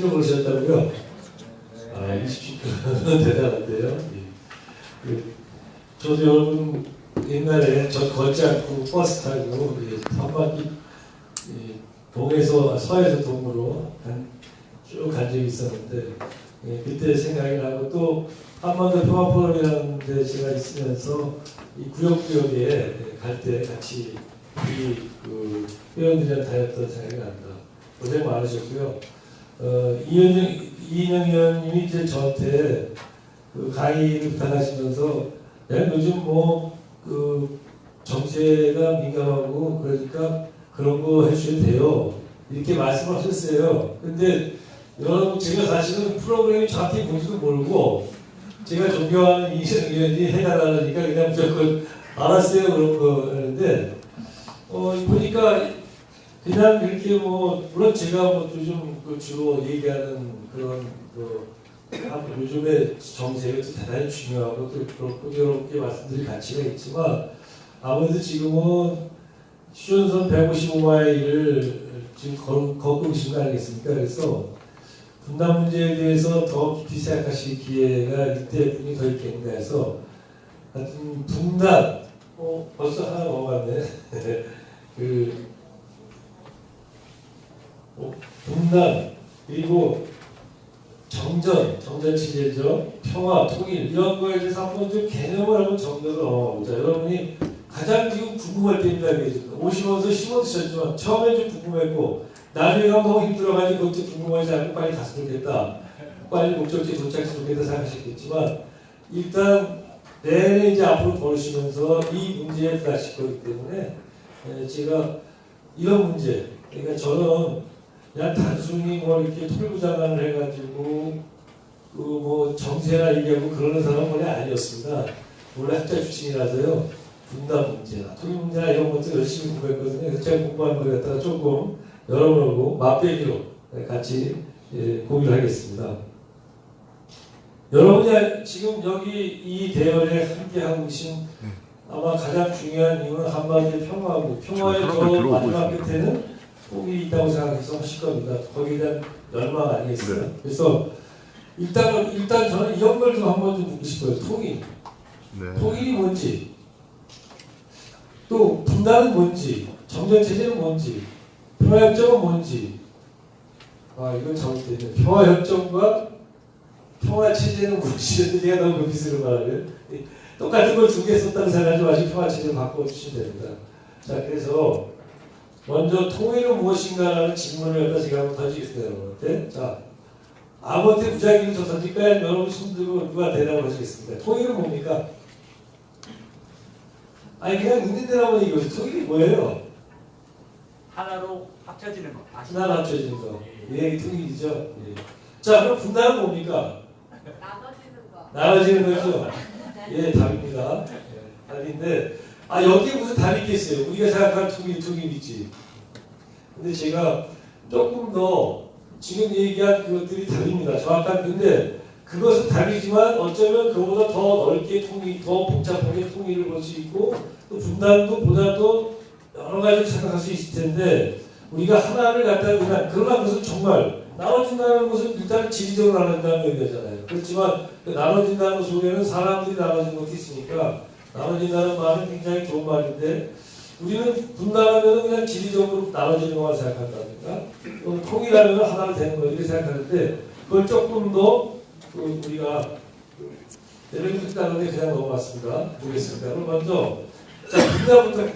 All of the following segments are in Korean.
그러셨다고요? 아, 20km 대단한데요. 저도 여러분 옛날에 저 걷지 않고 버스 타고 한 바퀴 동에서 서에서 동으로 쭉 간 적이 있었는데 그때 생각이 나고 또 한반도 평화포럼이라는 데 제가 있으면서 이 구역구역에 갈 때 같이 그 회원들이랑 다녔던 생각이 납니다. 고생 많으셨고요. 이인영 의원님이 이제 저한테 그 강의를 부탁하시면서 야, 요즘 그 정세가 민감하고 그러니까 그런 거 해주셔도 돼요. 이렇게 말씀을 하셨어요. 근데 여러분 제가 사실은 프로그램이 정확히 뭔지도 모르고 제가 존경하는 이인영 의원이 해달라니까 그냥 무조건 알았어요 그런 거 하는데 보니까 그냥 이렇게 물론 제가 요즘 주로 얘기하는 그런 요즘의 정세가 대단히 중요하고 또 부드럽게 말씀드릴 가치가 있지만 아무래도 지금은 휴전선 155마일을 지금 걷고 계신 거 아니겠습니까? 그래서 분단 문제에 대해서 더 깊이 생각하실 기회가 이때뿐이 더 있겠는가 해서 하여튼 분단 벌써 하나 넘어갔네. 분단 그리고 정전 체제죠. 평화, 통일 이런 거에 대해서 한번 좀 개념을 한번 정리해서 넘어가보자. 여러분이 가장 지금 궁금할 때입니다. 오시면서 심어 드셨지만 처음에 좀 궁금했고 나중에 가면 너무 힘들어가지고 그것도 궁금하지 않고 빨리 갔으면 좋겠다. 빨리 목적지에 도착했으면 좋겠다 생각하셨겠지만 일단 내내 이제 앞으로 걸으시면서 이 문제에 부딪힐 거기 때문에 제가 이런 문제 그러니까 저는 그냥 단순히 이렇게 통일부장관을 해가지고 정세나 얘기하고 그러는 사람은 원래 아니었습니다. 원래 학자 출신이라서요. 분단 문제나 통일 문제나 이런 것들 열심히 공부했거든요. 그래서 제가 공부한 걸 갖다가 조금 여러분하고 맛배기로 같이 공유를 하겠습니다. 여러분이 지금 여기 이 대열에 함께하고 계신 아마 가장 중요한 이유는 한반도의 평화고 평화의 저 마지막 끝에는 통일이 있다고 생각해서 하실 겁니다. 거기에 대한 열망 아니겠어요? 네. 그래서 일단 저는 이런 걸 좀 한번 좀 묻고 싶어요. 통일. 네. 통일이 뭔지, 또 분단은 뭔지, 정전체제는 뭔지, 평화협정은 뭔지. 이건 잘못됐네. 평화협정과 평화체제는 뭔지. 제가 너무 비슷한 말을 똑같은 걸 두 개 썼다는 생각하지 마시고 평화체제를 바꿔주시면 됩니다. 자, 그래서 먼저 통일은 무엇인가라는 질문을 갖다 제가 한번 던지겠습니다. 여러분한테. 자, 아무한테 무작위로 저 던질까요? 여러분 손 들고 누가 대답을 하시겠습니까? 통일은 뭡니까? 아니 그냥 있는 대로 한번 얘기해보세요. 통일이 뭐예요? 하나로 합쳐지는 거. 하나로 합쳐지는 거. 예, 통일이죠. 예. 자, 그럼 분단은 뭡니까? 나눠지는 거죠. 예, 답입니다. 예, 답인데 여기에 무슨 답이 있겠어요? 우리가 생각하는 통일이지. 근데 제가 조금 더 지금 얘기한 그것들이 답입니다. 정확한 근데 그것은 답이지만 어쩌면 그보다 더 넓게 통일, 더 복잡하게 통일을 볼 수 있고 또 분단도 보다도 여러 가지를 생각할 수 있을 텐데 우리가 하나를 갖다가 그냥 그러나 무슨 정말 나눠진다는 것은 일단 지리적으로 나눠진다는 의미잖아요. 그렇지만 그 나눠진다는 속에는 사람들이 나눠진 것도 있으니까 나눠진다는 말은 굉장히 좋은 말인데 우리는 분단하면 그냥 지리적으로 나눠지는 것만 생각한다든가 또는 통일하면 하나로 되는 거 이렇게 생각하는데 그걸 조금 더 우리가 내려고 했다는데 그냥 넘어갔습니다. 보겠습니다. 그럼 먼저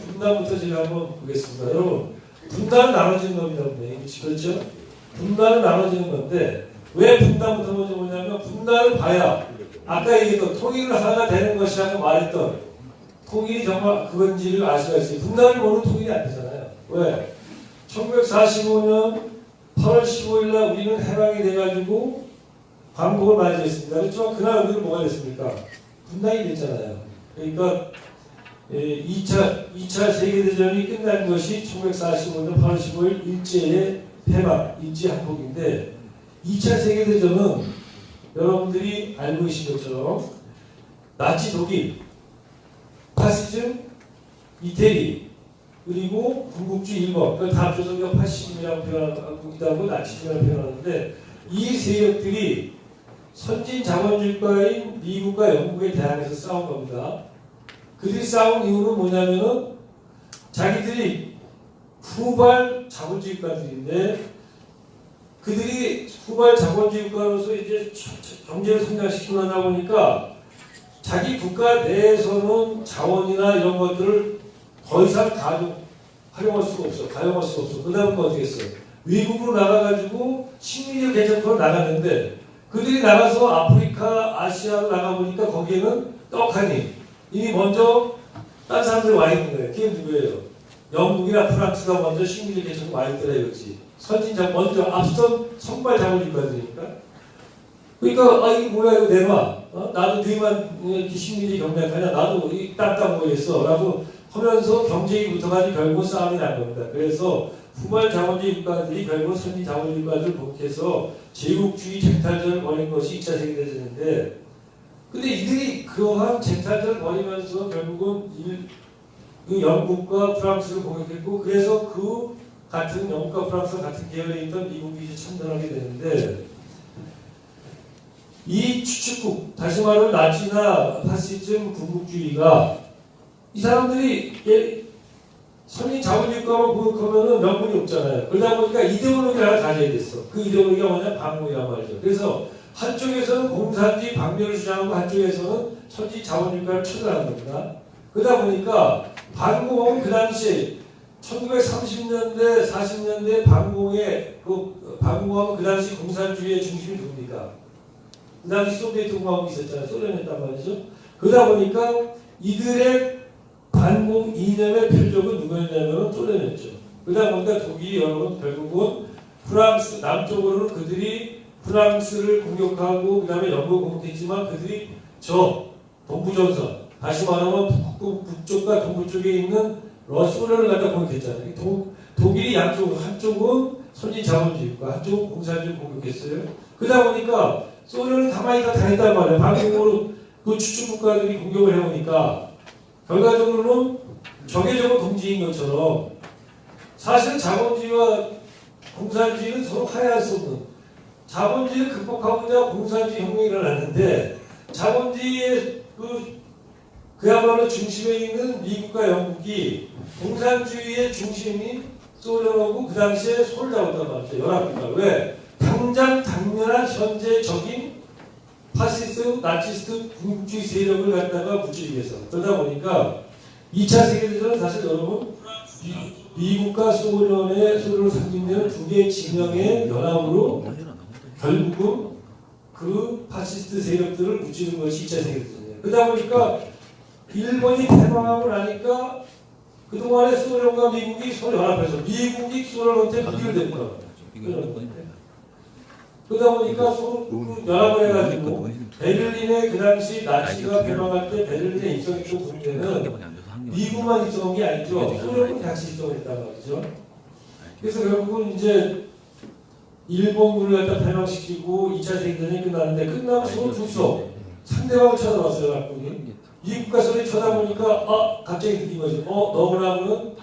분단부터 제가 한번 보겠습니다. 여러분 분단은 나눠지는 겁니다. 그렇죠? 분단은 나눠지는 건데 왜 분단부터 먼저 보냐면 분단을 봐야 아까 얘기했던 통일을 하나가 되는 것이라고 말했던 통일이 정말 그건지를 알 수가 있어요. 분단을 모르면 통일이 안 되잖아요. 왜? 1945년 8월 15일 날 우리는 해방이 돼가지고 광복을 맞이했습니다. 그렇지만 그날 우리는 뭐가 됐습니까? 분단이 됐잖아요. 그러니까 2차 세계대전이 끝난 것이 1945년 8월 15일 일제의 해방, 일제 항복인데 2차 세계대전은 여러분들이 알고 계신 것처럼 나치 독일, 파시즘, 이태리, 그리고 군국주 일본 그걸 다 합쳐서 우리가 파시즘이라고 표현하고 나치즘이라고 표현하는데 이 세력들이 선진 자본주의과인 미국과 영국에 대항해서 싸운 겁니다. 그들이 싸운 이유는 뭐냐면은 자기들이 후발 자본주의과들인데 그들이 후발 자본주의과로서 이제 경제를 성장시키려다 보니까 자기 국가 내에서는 자원이나 이런 것들을 더 이상 활용할 수가 없어. 가용할 수가 없어. 그러다 보니까 어떻게 했어? 외국으로 나가가지고 식민지 개척으로 나갔는데 그들이 나가서 아프리카, 아시아로 나가보니까 거기에는 떡하니 이미 먼저 딴 사람들이 와 있는 거예요. 그게 누구예요? 영국이나 프랑스가 먼저 식민지 개척 와 있더라 이거지. 선진자 먼저 앞선 선발 자본주의과들이니까. 그러니까 이게 뭐야 이거 내놔. 나도 너희만 이렇게 식민지 경쟁하냐. 나도 이 땅땅 모이겠어. 라고 하면서 경쟁이 붙어가지고 결국 싸움이 난 겁니다. 그래서 후발 자본주의 국가들이 결국 선진 자본주의 국가들을 복해서 제국주의 쟁탈전을 벌인 것이 2차 세계대전인데 근데 이들이 그러한 쟁탈전을 벌이면서 결국은 그 영국과 프랑스를 공격했고 그래서 그 같은 영국과 프랑스와 같은 계열에 있던 미국이 이제 참전하게 되는데 이 추축국 다시 말하면 나치나 파시즘 군국주의가 이 사람들이 선진 자본주의과만 공격하면은 명분이 없잖아요. 그러다 보니까 이데올로기를 하나 가져야 됐어. 그 이데올로기가 뭐냐? 반공이란 말이죠. 그래서 한쪽에서는 공산주의 방면을 주장하고 한쪽에서는 선진 자본주의과를 처단하는 겁니다. 그러다 보니까 반공은 그 당시에 1930년대, 40년대 반공의 반공하면 그 당시 공산주의의 중심이 누굽니까? 그 당시 소비에트 공화국이 있었잖아요. 소련이었단 말이죠. 그러다 보니까 이들의 반공 이념의 표적은 누구였냐면 소련이었죠. 그러다 보니까 독일이 여러분 결국은 프랑스 남쪽으로는 그들이 프랑스를 공격하고 그 다음에 영국을 공격했지만 그들이 저 동부전선 다시 말하면 북쪽과 동부 쪽에 있는 소련을 갖다 공격했잖아요. 독일이 양쪽 한쪽은 선진 자본주의과 한쪽은 공산주의 공격했어요. 그러다 보니까 소련은 가만히 있다 당했단 말이에요. 반공으로 그 추축 국가들이 공격을 해오니까 결과적으로는 적의 동지인 것처럼 사실 자본주의와 공산주의는 서로 화해할 수 없는 자본주의를 극복하고자 공산주의 혁명이 일어났는데 자본주의의 그야말로 중심에 있는 미국과 영국이 공산주의의 중심이 소련하고 그 당시에 손을 잡았단 말이죠. 연합국가. 왜? 당면한 현재 적인 파시스트, 나치스트, 군국주의 세력을 갖다가 붙이기 위해서. 그러다 보니까 2차 세계대전은 사실 여러분 미국과 소련을 상징되는 두 개의 진영의 연합으로 결국은 그 파시스트 세력들을 붙이는 것이 2차 세계대전이에요. 그러다 보니까 일본이 패망하고 나니까 그동안에 소련과 미국이 서로 연합해서 미국이 소련한테 부결됐구나. 그러다 보니까 연합을 해가지고 베를린에 그 당시 나치가 개방할 때 베를린에 입성했던 군대는 미국만 입성한 게 아니죠. 소련도 같이 입성했단 말이죠. 그래서 결국은 이제 일본군을 갖다 패망시키고 2차 세계대전이 끝났는데 끝나고 서로 죽소 상대방을 쳐다봤어요. 연합군이. 미국과 소련이 쳐다보니까 갑자기 느낀 거죠. 너무나는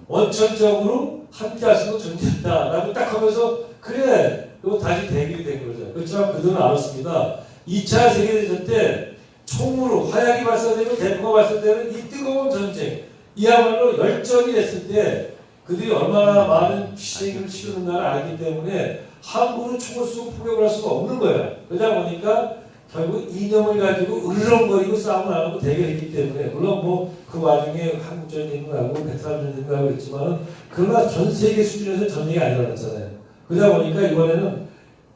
원천적으로 함께할 수 있는 존재다 라고 딱 하면서 그래 그거 다시 대결이 된 거죠. 그렇지만 그들은 알았습니다. 2차 세계대전 때 총으로 화약이 발사되고 대포가 발사되는 이 뜨거운 전쟁 이야말로 열전이 됐을 때 그들이 얼마나 많은 희생을 치르는가를 알기 때문에 함부로 총을 쏘고 포격을 할 수가 없는 거예요. 그러다 보니까 결국 이념을 가지고 으르렁거리고 싸움을 안 하고 대결했기 때문에 물론 그 와중에 한국전쟁도 나고 베트남전쟁도 나고 그랬지만 그러나 전 세계 수준에서 전쟁이 안 일어났잖아요. 그러다 보니까 이번에는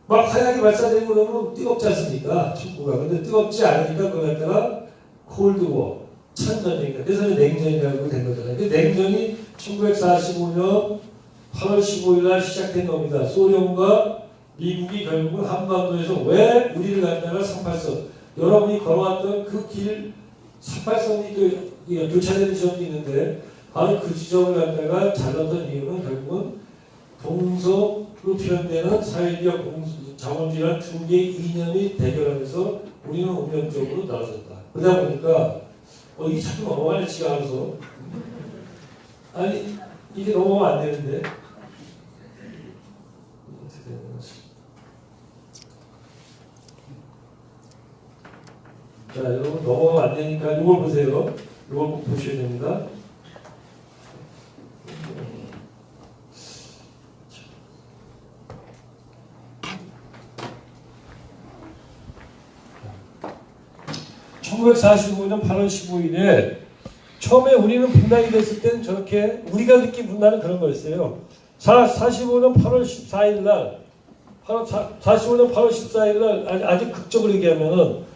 막 화약이 발사되고 그러면 뜨겁지 않습니까? 축구가. 근데 뜨겁지 않으니까 그걸 갖다가 콜드워, 찬전쟁이다. 그래서 냉전이라고 된 거잖아요. 그 냉전이 1945년 8월 15일 날 시작된 겁니다. 소련과 미국이 결국은 한반도에서 왜 우리를 갖다가 38선 여러분이 걸어왔던 그 길 38선이 교차되는 지점이 있는데 바로 그 지점을 갖다가 잘랐던 이유는 결국은 동서로 표현되는 사회주의와 자본주의라는 두 개의 이념이 대결하면서 우리는 운명적으로 나아졌다. 그러다 보니까 이게 자꾸 넘어가네 지가 알아서. 아니 이게 넘어가면 안 되는데. 자, 여러분 넘어가면 안 되니까 이걸 보세요. 이걸 꼭 보셔야 됩니다. (1945년 8월 15일에) 처음에 우리는 분단이 됐을 때는 저렇게 우리가 느낀 분단은 그런 거였어요. 45년 8월 14일 날 45년 8월 14일 날 아주 극적으로 얘기하면은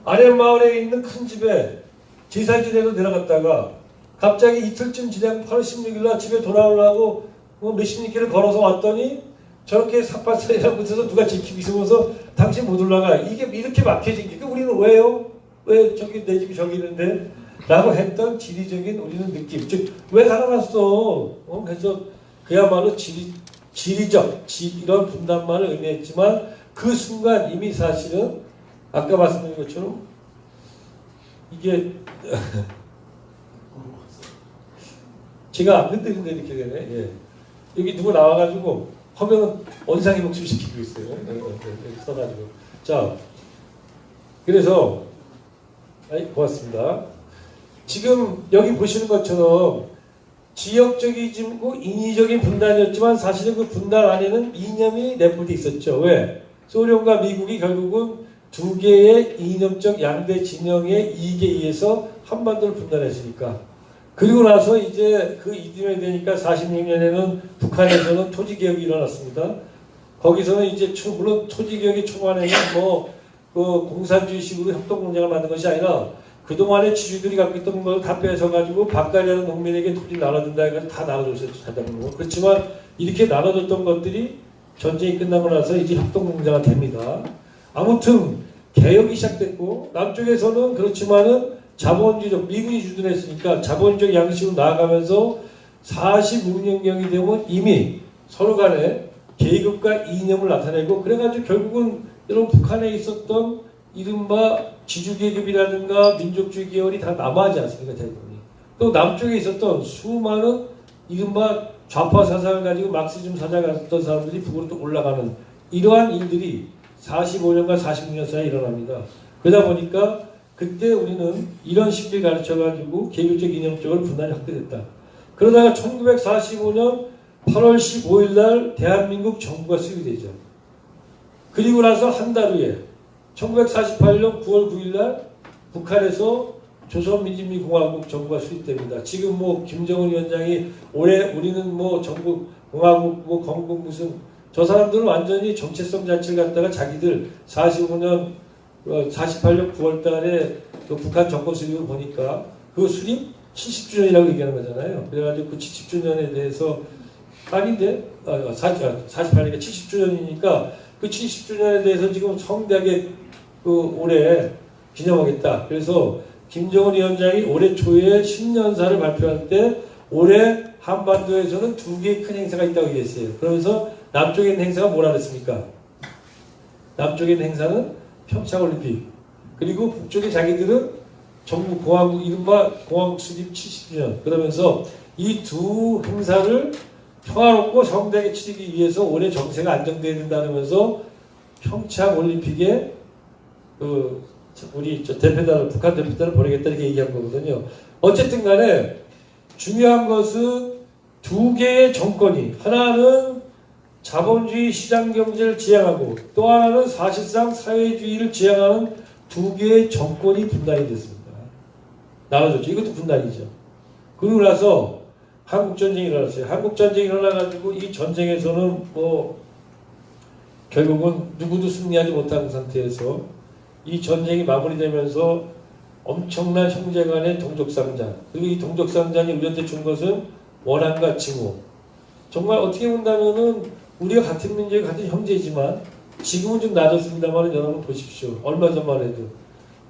아랫마을에 있는 큰 집에 제사지내로 내려갔다가 갑자기 이틀쯤 지난 8월 16일 날 집에 돌아오려고 몇십 리길을 걸어서 왔더니 저렇게 삽발산이라고 붙어서 누가 지키고 있으면서 당신 못 올라가. 이게 이렇게 막혀진 게 우리는 왜요? 왜 저기 내 집이 저기 있는데? 라고 했던 지리적인 우리는 느낌. 즉, 왜 살아났어? 그래서 그야말로 지리적, 이런 분단만을 의미했지만 그 순간 이미 사실은 아까 말씀드린 것처럼 이게 제가 안 건드린데 이렇게 되네. 예. 여기 누구 나와가지고 화면은 원상이 목숨시키고 있어요. 여기 써가지고. 자, 그래서 고맙습니다. 지금 여기 보시는 것처럼 지역적이고 인위적인 분단이었지만 사실은 그 분단 안에는 이념이 내포되어 있었죠. 왜? 소련과 미국이 결국은 두 개의 이념적 양대 진영의 이익에 의해서 한반도를 분단했으니까. 그리고 나서 이제 그 이듬해 되니까 46년에는 북한에서는 토지개혁이 일어났습니다. 거기서는 이제 물론 토지개혁의 초반에는 그 공산주의식으로 협동공장을 만든 것이 아니라 그동안에 지주들이 갖고 있던 걸 다 뺏어가지고 밥가려는 농민에게 토지 나눠준다 해서 다 나눠줬어요. 그렇지만 이렇게 나눠줬던 것들이 전쟁이 끝나고 나서 이제 협동공장이 됩니다. 아무튼 개혁이 시작됐고 남쪽에서는 그렇지만은 자본주의적 미군이 주둔했으니까 자본주의 양식으로 나아가면서 46년경이 되면 이미 서로 간에 계급과 이념을 나타내고 그래가지고 결국은 여러분 북한에 있었던 이른바 지주계급이라든가 민족주의 계열이 다 남아하지 않습니까? 대부분이. 또 남쪽에 있었던 수많은 이른바 좌파 사상을 가지고 막시즘 사상을 가졌던 사람들이 북으로 또 올라가는 이러한 일들이 45년과 46년 사이에 일어납니다. 그러다 보니까 그때 우리는 이런 시기를 가르쳐가지고 계급적 이념적으로 분단이 확대됐다. 그러다가 1945년 8월 15일 날 대한민국 정부가 수립이 되죠. 그리고 나서 한 달 후에 1948년 9월 9일 날 북한에서 조선민주주의공화국 정부가 수립됩니다. 지금 김정은 위원장이 올해 우리는 정부 공화국 건국 무슨 저 사람들은 완전히 정체성 자체를 갖다가 자기들 45년 48년 9월 달에 그 북한 정권 수립을 보니까 그 수립 70주년이라고 얘기하는 거잖아요. 그래가지고 그 70주년에 대해서 아닌데 48년이니까 70주년이니까 그 70주년에 대해서 지금 성대하게 올해 기념하겠다. 그래서 김정은 위원장이 올해 초에 신년사를 발표할 때 올해 한반도에서는 두 개의 큰 행사가 있다고 얘기했어요. 그러면서 남쪽에 있는 행사가 뭐라 그랬습니까? 남쪽에 있는 행사는 평창올림픽. 그리고 북쪽에 자기들은 정부 공화국 이른바 공화국 수립 70주년. 그러면서 이 두 행사를 평화롭고 성대하게 치르기 위해서 올해 정세가 안정돼야 된다면서 평창올림픽에 우리 대표단을 북한 대표단을 보내겠다 이렇게 얘기한 거거든요. 어쨌든 간에 중요한 것은 두 개의 정권이 하나는 자본주의 시장 경제를 지향하고 또 하나는 사실상 사회주의를 지향하는 두 개의 정권이 분단이 됐습니다. 나눠졌죠. 이것도 분단이죠. 그러고 나서 한국전쟁이 일어났어요. 한국전쟁이 일어나가지고 이 전쟁에서는 결국은 누구도 승리하지 못한 상태에서 이 전쟁이 마무리되면서 엄청난 형제간의 동족상잔, 그리고 이 동족상잔이 우리한테 준 것은 원한과 징후. 정말 어떻게 본다면은 우리가 같은 민족이 같은 형제이지만 지금은 좀 나아졌습니다만 여러분 보십시오. 얼마 전만 해도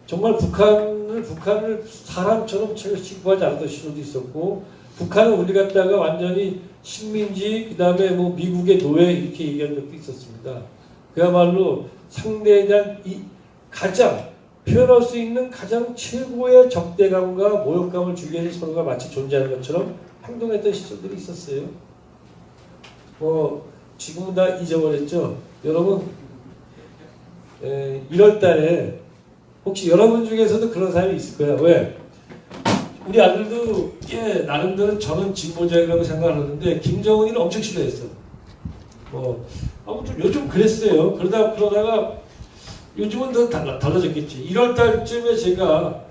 정말 북한을 사람처럼 취급하지 않았던 시절도 있었고 북한은 우리 갖다가 완전히 식민지 그 다음에 미국의 노예 이렇게 얘기한 적도 있었습니다. 그야말로 상대에 대한 가장 표현할 수 있는 가장 최고의 적대감과 모욕감을 주기 위해서 서로가 마치 존재하는 것처럼 행동했던 시절들이 있었어요. 지금은 다 잊어버렸죠. 여러분 1월 달에 혹시 여러분 중에서도 그런 사람이 있을 거야. 왜? 우리 아들도 나름대로 저는 진보적이라고 생각하는데 김정은이는 엄청 싫어했어. 아무튼 요즘 그랬어요. 그러다가 요즘은 더 달라졌겠지. 1월 달쯤에 제가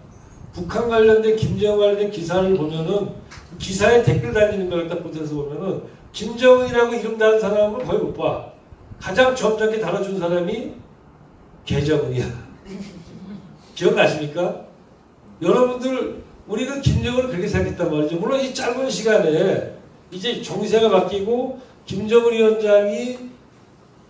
북한 관련된 김정은 관련된 기사를 보면은 기사에 댓글 달리는 걸 딱 보면서 보면은 김정은이라고 이름 단 사람을 거의 못 봐. 가장 점잖게 달아준 사람이 개정은이야. 기억나십니까? 여러분들 우리는 김정은을 그렇게 생각했단 말이죠. 물론 이 짧은 시간에 이제 정세가 바뀌고 김정은 위원장이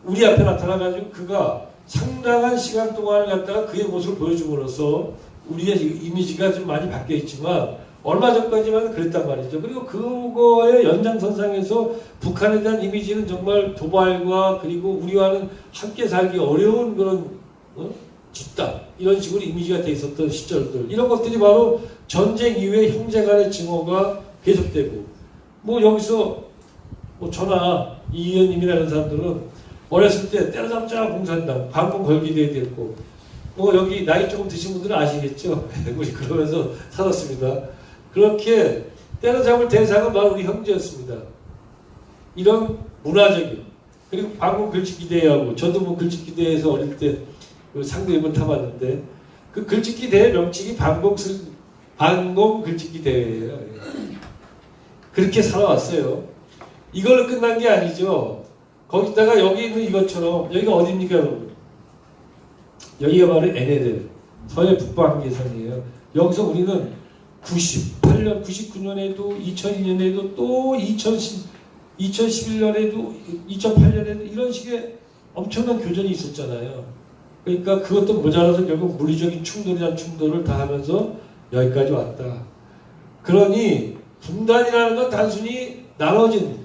우리 앞에 나타나가지고 그가 상당한 시간 동안을 갖다가 그의 모습을 보여줌으로써 우리의 이미지가 좀 많이 바뀌어 있지만 얼마 전까지만 그랬단 말이죠. 그리고 그거의 연장선상에서 북한에 대한 이미지는 정말 도발과 그리고 우리와는 함께 살기 어려운 그런 집단 이런 식으로 이미지가 돼 있었던 시절들 이런 것들이 바로 전쟁 이후에 형제 간의 증오가 계속되고 여기서 저나 이 의원님이라는 사람들은 어렸을 때 때려잡자 공산당 반공 걸기대회 됐고 여기 나이 조금 드신 분들은 아시겠죠? 우리 그러면서 살았습니다. 그렇게 때려잡을 대상은 바로 우리 형제였습니다. 이런 문화적인 그리고 반공 글짓기 대회하고 저도 글짓기 대회에서 어릴 때 상대입을 타봤는데 그 글짓기 대회 명칭이 반공 글짓기 대회예요. 그렇게 살아왔어요. 이걸로 끝난 게 아니죠. 거기다가 여기 있는 이것처럼 여기가 어디입니까 여러분? 여기가 바로 NLL 서해 북방계선이에요. 여기서 우리는 98년, 99년에도 2002년에도 또 2011년에도 2008년에도 이런 식의 엄청난 교전이 있었잖아요. 그러니까 그것도 모자라서 결국 물리적인 충돌을 다 하면서 여기까지 왔다. 그러니 분단이라는 건 단순히 나눠진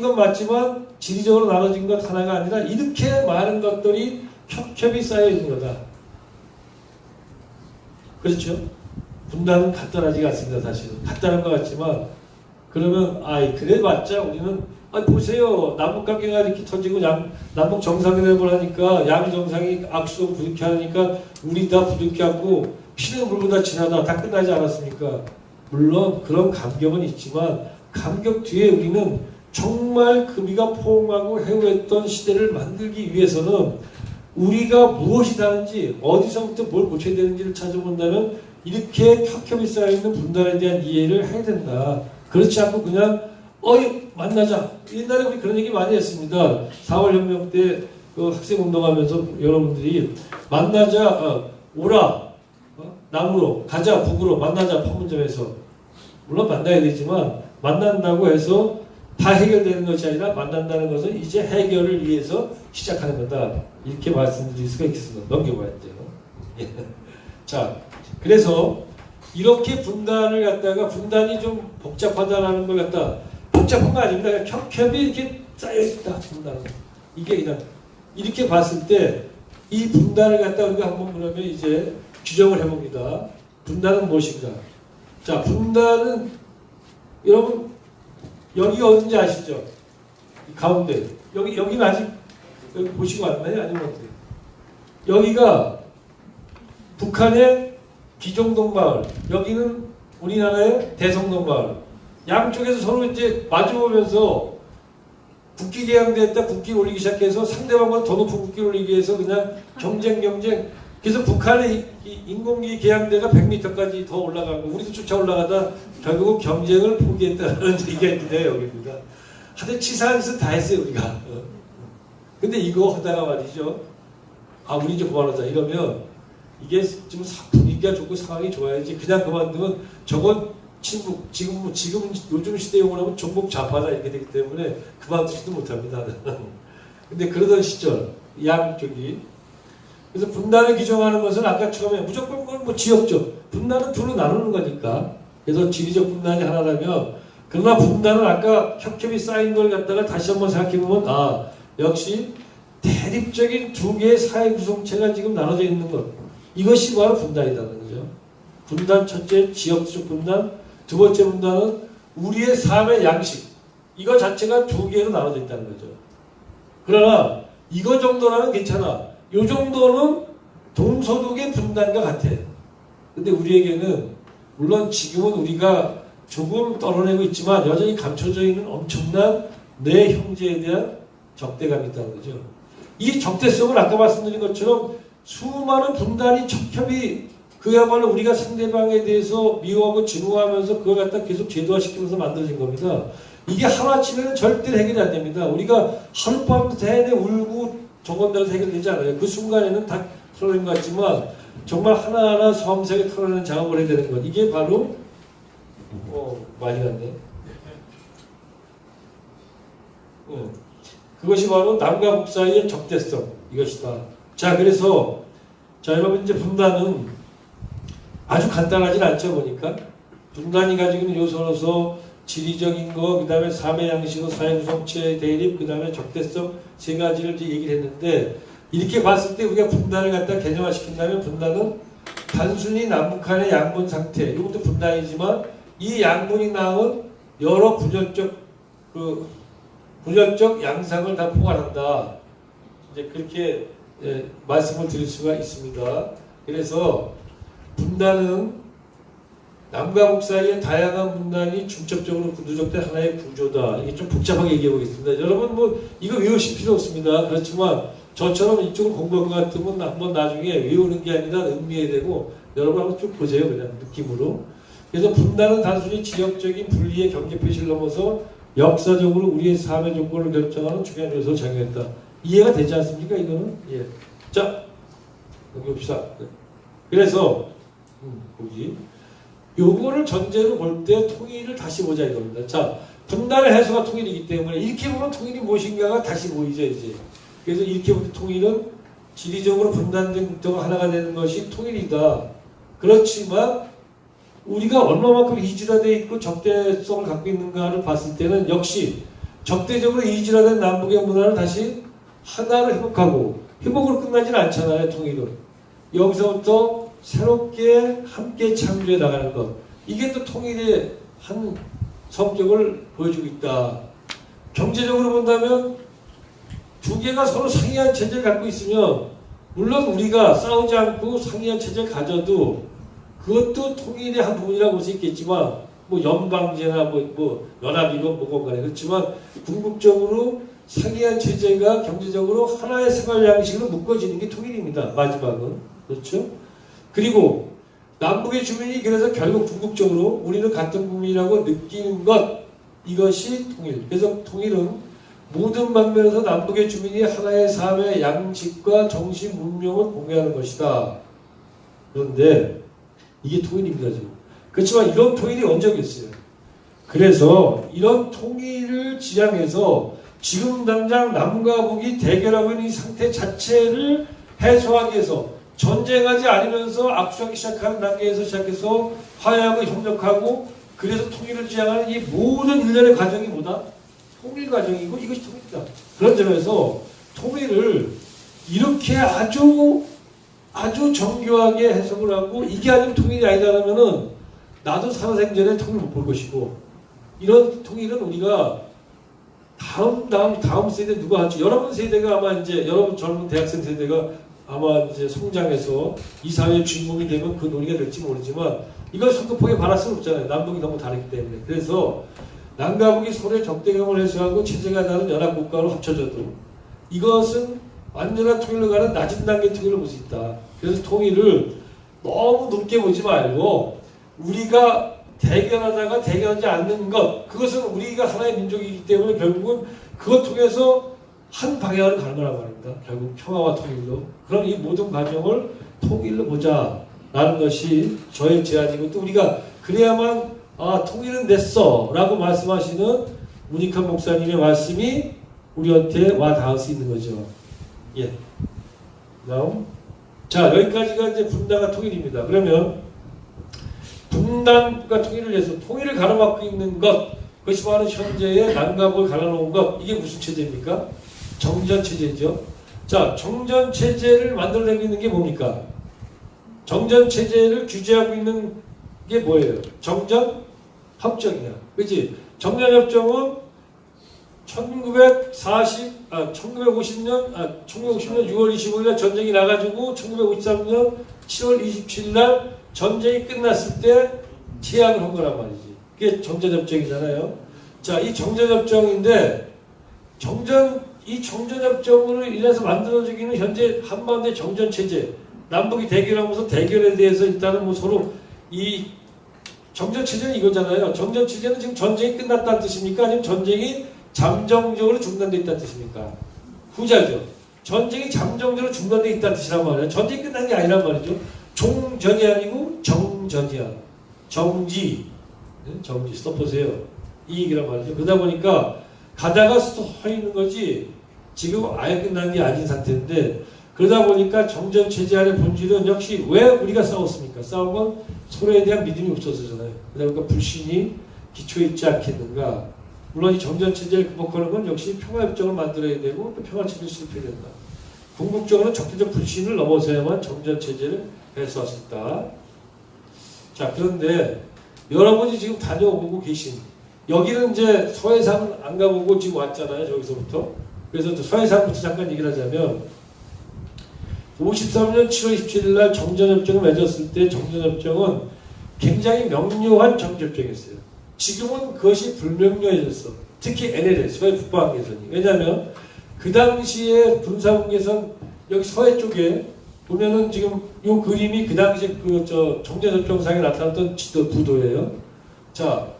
건 맞지만 지리적으로 나눠진 것 하나가 아니라 이렇게 많은 것들이 겹겹이 쌓여 있는 거다. 그렇죠? 분단은 간단하지가 않습니다. 사실은 간단한 것 같지만 그러면 그래 봤자 우리는 보세요. 남북관계가 이렇게 터지고 남북 정상회담을 하니까 양 정상이 악수하고 부득이 하니까 우리 다 부득이 하고 피는 물보다 진하다. 다 끝나지 않았습니까? 물론 그런 감격은 있지만 감격 뒤에 우리는 정말 우리가 포옹하고 해오했던 시대를 만들기 위해서는 우리가 무엇이 다른지 어디서부터 뭘 고쳐야 되는지를 찾아본다면 이렇게 켜켜이 쌓여있는 분단에 대한 이해를 해야 된다. 그렇지 않고 그냥 만나자. 옛날에 우리 그런 얘기 많이 했습니다. 4월 혁명 때 그 학생운동하면서 여러분들이 만나자 오라 남으로 가자 북으로 만나자 판문점에서 물론 만나야 되지만 만난다고 해서 다 해결되는 것이 아니라 만난다는 것은 이제 해결을 위해서 시작하는 거다. 이렇게 말씀드릴 수가 있겠습니다. 넘겨봐야 돼요. 자, 그래서 이렇게 분단을 갖다가 분단이 좀 복잡하다라는 걸 갖다 복잡한 거 아닙니다. 그냥 겹겹이 이렇게 쌓여있다. 분단은. 이게 그냥 이렇게 봤을 때 이 분단을 갖다 우리가 한번 그러면 이제 규정을 해봅니다. 분단은 무엇인가? 자, 분단은 여러분 여기 어딘지 아시죠? 이 가운데 여기는 아직 여기 보시고 왔나요? 아니면 어때요? 여기가 북한의 기종동 마을, 여기는 우리나라의 대성동 마을. 양쪽에서 서로 이제 마주보면서 국기 계양됐다 국기 올리기 시작해서 상대방보다 더 높은 국기를 올리기 위해서 그냥 경쟁. 그래서 북한의 인공기 계양대가 100m까지 더 올라가고 우리도 쫓아 올라가다 결국은 경쟁을 포기했다는 얘기가 있는데 여기입니다. 하여튼 치사한 짓은 다 했어요 우리가. 근데 이거 하다가 말이죠. 우리 이제 그만하자 이러면 이게 좀 분위기가 좋고 상황이 좋아야지 그냥 그만두면 저건 친북 지금 요즘 시대 용어로 하면 종북 좌파다 이렇게 되기 때문에 그만두지도 못합니다. 근데 그러던 시절 양쪽이 그래서 분단을 규정하는 것은 아까 처음에 무조건 그건 지역적 분단은 둘로 나누는 거니까 그래서 지리적 분단이 하나라면 그러나 분단은 아까 겹겹이 쌓인 걸 갖다가 다시 한번 생각해보면 역시 대립적인 두 개의 사회 구성체가 지금 나눠져 있는 것 이것이 바로 분단이라는 거죠. 분단 첫째 지역적 분단 두 번째 분단은 우리의 삶의 양식 이거 자체가 두 개로 나눠져 있다는 거죠. 그러나 이거 정도라면 괜찮아. 요 정도는 동소독의 분단과 같아. 근데 우리에게는 물론 지금은 우리가 조금 떨어내고 있지만 여전히 감춰져 있는 엄청난 내 형제에 대한 적대감이 있다는 거죠. 이 적대성을 아까 말씀드린 것처럼 수많은 분단이 첩협이 그야말로 우리가 상대방에 대해서 미워하고 증오하면서 그걸 갖다 계속 제도화시키면서 만들어진 겁니다. 이게 하루아침에는 절대로 해결이 안 됩니다. 우리가 하룻밤 내내 울고 정건대로 해결되지 않아요. 그 순간에는 다 털어낸 것 같지만 정말 하나하나 섬세하게 털어내는 작업을 해야 되는 것. 이게 바로 많이 갔네. 그것이 바로 남과 북 사이의 적대성 이것이다. 자, 그래서 자 여러분 이제 분단은 아주 간단하진 않죠. 보니까 분단이 가지고 있는 요소로서 지리적인 거, 그 다음에 삶의 양식과 사회 구성체의 대립, 그 다음에 적대성 세 가지를 이제 얘기를 했는데 이렇게 봤을 때 우리가 분단을 갖다 개념화시킨다면 분단은 단순히 남북한의 양분 상태 이것도 분단이지만 이 양분이 낳은 여러 분열적 양상을 다 포괄한다. 이제 그렇게 말씀을 드릴 수가 있습니다. 그래서 분단은 남과 북 사이의 다양한 분단이 중첩적으로 누적된 하나의 구조다. 이게 좀 복잡하게 얘기해 보겠습니다. 여러분 뭐 이거 외우실 필요 없습니다. 그렇지만 저처럼 이쪽을 공부할 것 같으면 한번 나중에 외우는 게 아니라 음미해야 되고 여러분 한번 쭉 보세요. 그냥 느낌으로. 그래서 분단은 단순히 지역적인 분리의 경계 표시를 넘어서 역사적으로 우리의 삶의 조건을 결정하는 중요한 요소를 작용했다. 이해가 되지 않습니까? 이거는? 예. 자, 여기 봅시다. 그래서 보기. 요거를 전제로 볼 때 통일을 다시 보자 이겁니다. 자, 분단의 해소가 통일이기 때문에 이렇게 보면 통일이 무엇인가가 다시 보이죠 이제. 그래서 이렇게 볼 때 통일은 지리적으로 분단된 국가가 하나가 되는 것이 통일이다. 그렇지만 우리가 얼마만큼 이질화되어 있고 적대성을 갖고 있는가를 봤을 때는 역시 적대적으로 이질화된 남북의 문화를 다시 하나로 회복하고 회복으로 끝나지는 않잖아요. 통일은. 여기서부터 새롭게 함께 창조해 나가는 것. 이게 또 통일의 한 성격을 보여주고 있다. 경제적으로 본다면 두 개가 서로 상이한 체제를 갖고 있으면 물론 우리가 싸우지 않고 상이한 체제를 가져도 그것도 통일의 한 부분이라고 볼 수 있겠지만 뭐 연방제나 뭐 연합이건 뭐건 간에 그렇지만 궁극적으로 상이한 체제가 경제적으로 하나의 생활 양식으로 묶어지는 게 통일입니다. 마지막은. 그렇죠? 그리고 남북의 주민이 그래서 결국 궁극적으로 우리는 같은 국민이라고 느끼는 것 이것이 통일. 그래서 통일은 모든 방면에서 남북의 주민이 하나의 삶의 양식과 정신 문명을 공유하는 것이다. 그런데 이게 통일입니다. 지금. 그렇지만 이런 통일이 언제겠어요? 그래서 이런 통일을 지향해서 지금 당장 남과 북이 대결하고 있는 이 상태 자체를 해소하기 위해서 전쟁하지 않으면서 악수하기 시작하는 단계에서 시작해서 화해하고 협력하고 그래서 통일을 지향하는 이 모든 일련의 과정이 뭐다? 통일 과정이고 이것이 통일이다. 그런 점에서 통일을 이렇게 아주 정교하게 해석을 하고 이게 아니면 통일이 아니다라면은 나도 살아생전에 통일 못 볼 것이고 이런 통일은 우리가 다음 세대 누가 할지 여러분 세대가 아마 이제 여러분 젊은 대학생 세대가 아마 이제 성장해서 이 사회의 주인공이 되면 그 논의가 될지 모르지만 이걸 성급하게 바랄 수는 없잖아요. 남북이 너무 다르기 때문에. 그래서 남과 북이 서로의 적대감을 해소하고 체제가 다른 연합국가로 합쳐져도 이것은 완전한 통일로 가는 낮은 단계 통일을 볼 수 있다. 그래서 통일을 너무 높게 보지 말고 우리가 대결하다가 대결하지 않는 것 그것은 우리가 하나의 민족이기 때문에 결국은 그것 통해서 한 방향으로 가는 거란 말입니다. 결국 평화와 통일로. 그럼 이 모든 과정을 통일로 보자라는 것이 저의 제안이고 또 우리가 그래야만 통일은 됐어 라고 말씀하시는 문익환 목사님의 말씀이 우리한테 와 닿을 수 있는 거죠. 예. 다음. 자, 여기까지가 이제 분단과 통일입니다. 그러면 분단과 통일을 위해서 통일을 가로막고 있는 것 그것이 바로 현재의 남과 북을 갈라놓은 것 이게 무슨 체제입니까? 정전체제죠. 자, 정전체제를 만들어내고 있는 게 뭡니까? 정전체제를 규제하고 있는 게 뭐예요? 정전협정이야. 그치? 정전협정은 1950년 6월 25일 날 전쟁이 나가지고 1953년 7월 27일 날 전쟁이 끝났을 때 제약을 한 거란 말이지. 그게 정전협정이잖아요. 자, 이 정전협정인데 이 정전협정으로 인해서 만들어지기는 현재 한반도의 정전체제, 남북이 대결하면서 대결에 대해서 일단은 뭐 서로 이 정전체제는 이거잖아요. 정전체제는 지금 전쟁이 끝났다는 뜻입니까? 아니면 전쟁이 잠정적으로 중단돼 있다는 뜻입니까? 후자죠. 전쟁이 잠정적으로 중단돼 있다는 뜻이란 말이에요. 전쟁이 끝난 게 아니란 말이죠. 종전이 아니고 정전이야. 정지. 정지. 써보세요. 이 얘기란 말이죠. 그러다 보니까 가다가 서 있는 거지 지금 아예 끝난 게 아닌 상태인데 그러다 보니까 정전체제 안의 본질은 역시 왜 우리가 싸웠습니까? 싸운 건 서로에 대한 믿음이 없어서잖아요. 그러다 보니까 불신이 기초에 있지 않겠는가. 물론 이 정전체제를 극복하는 건 역시 평화협정을 만들어야 되고 또 평화체제를 실패해야 된다. 궁극적으로 적대적 불신을 넘어서야만 정전체제를 해소할 수 있다. 자, 그런데 여러분이 지금 다녀오고 계신 여기는 이제 서해상 안 가보고 지금 왔잖아요. 저기서부터. 그래서 서해상부터 잠깐 얘기를 하자면 53년 7월 27일 날 정전협정을 맺었을 때 정전협정은 굉장히 명료한 정전협정이었어요. 지금은 그것이 불명료해졌어. 특히 NLL, 서해 북방계선이. 왜냐하면 그 당시에 군사분계선 여기 서해 쪽에 보면은 지금 이 그림이 그 당시에 정전협정상에 나타났던 지도 부도예요. 자,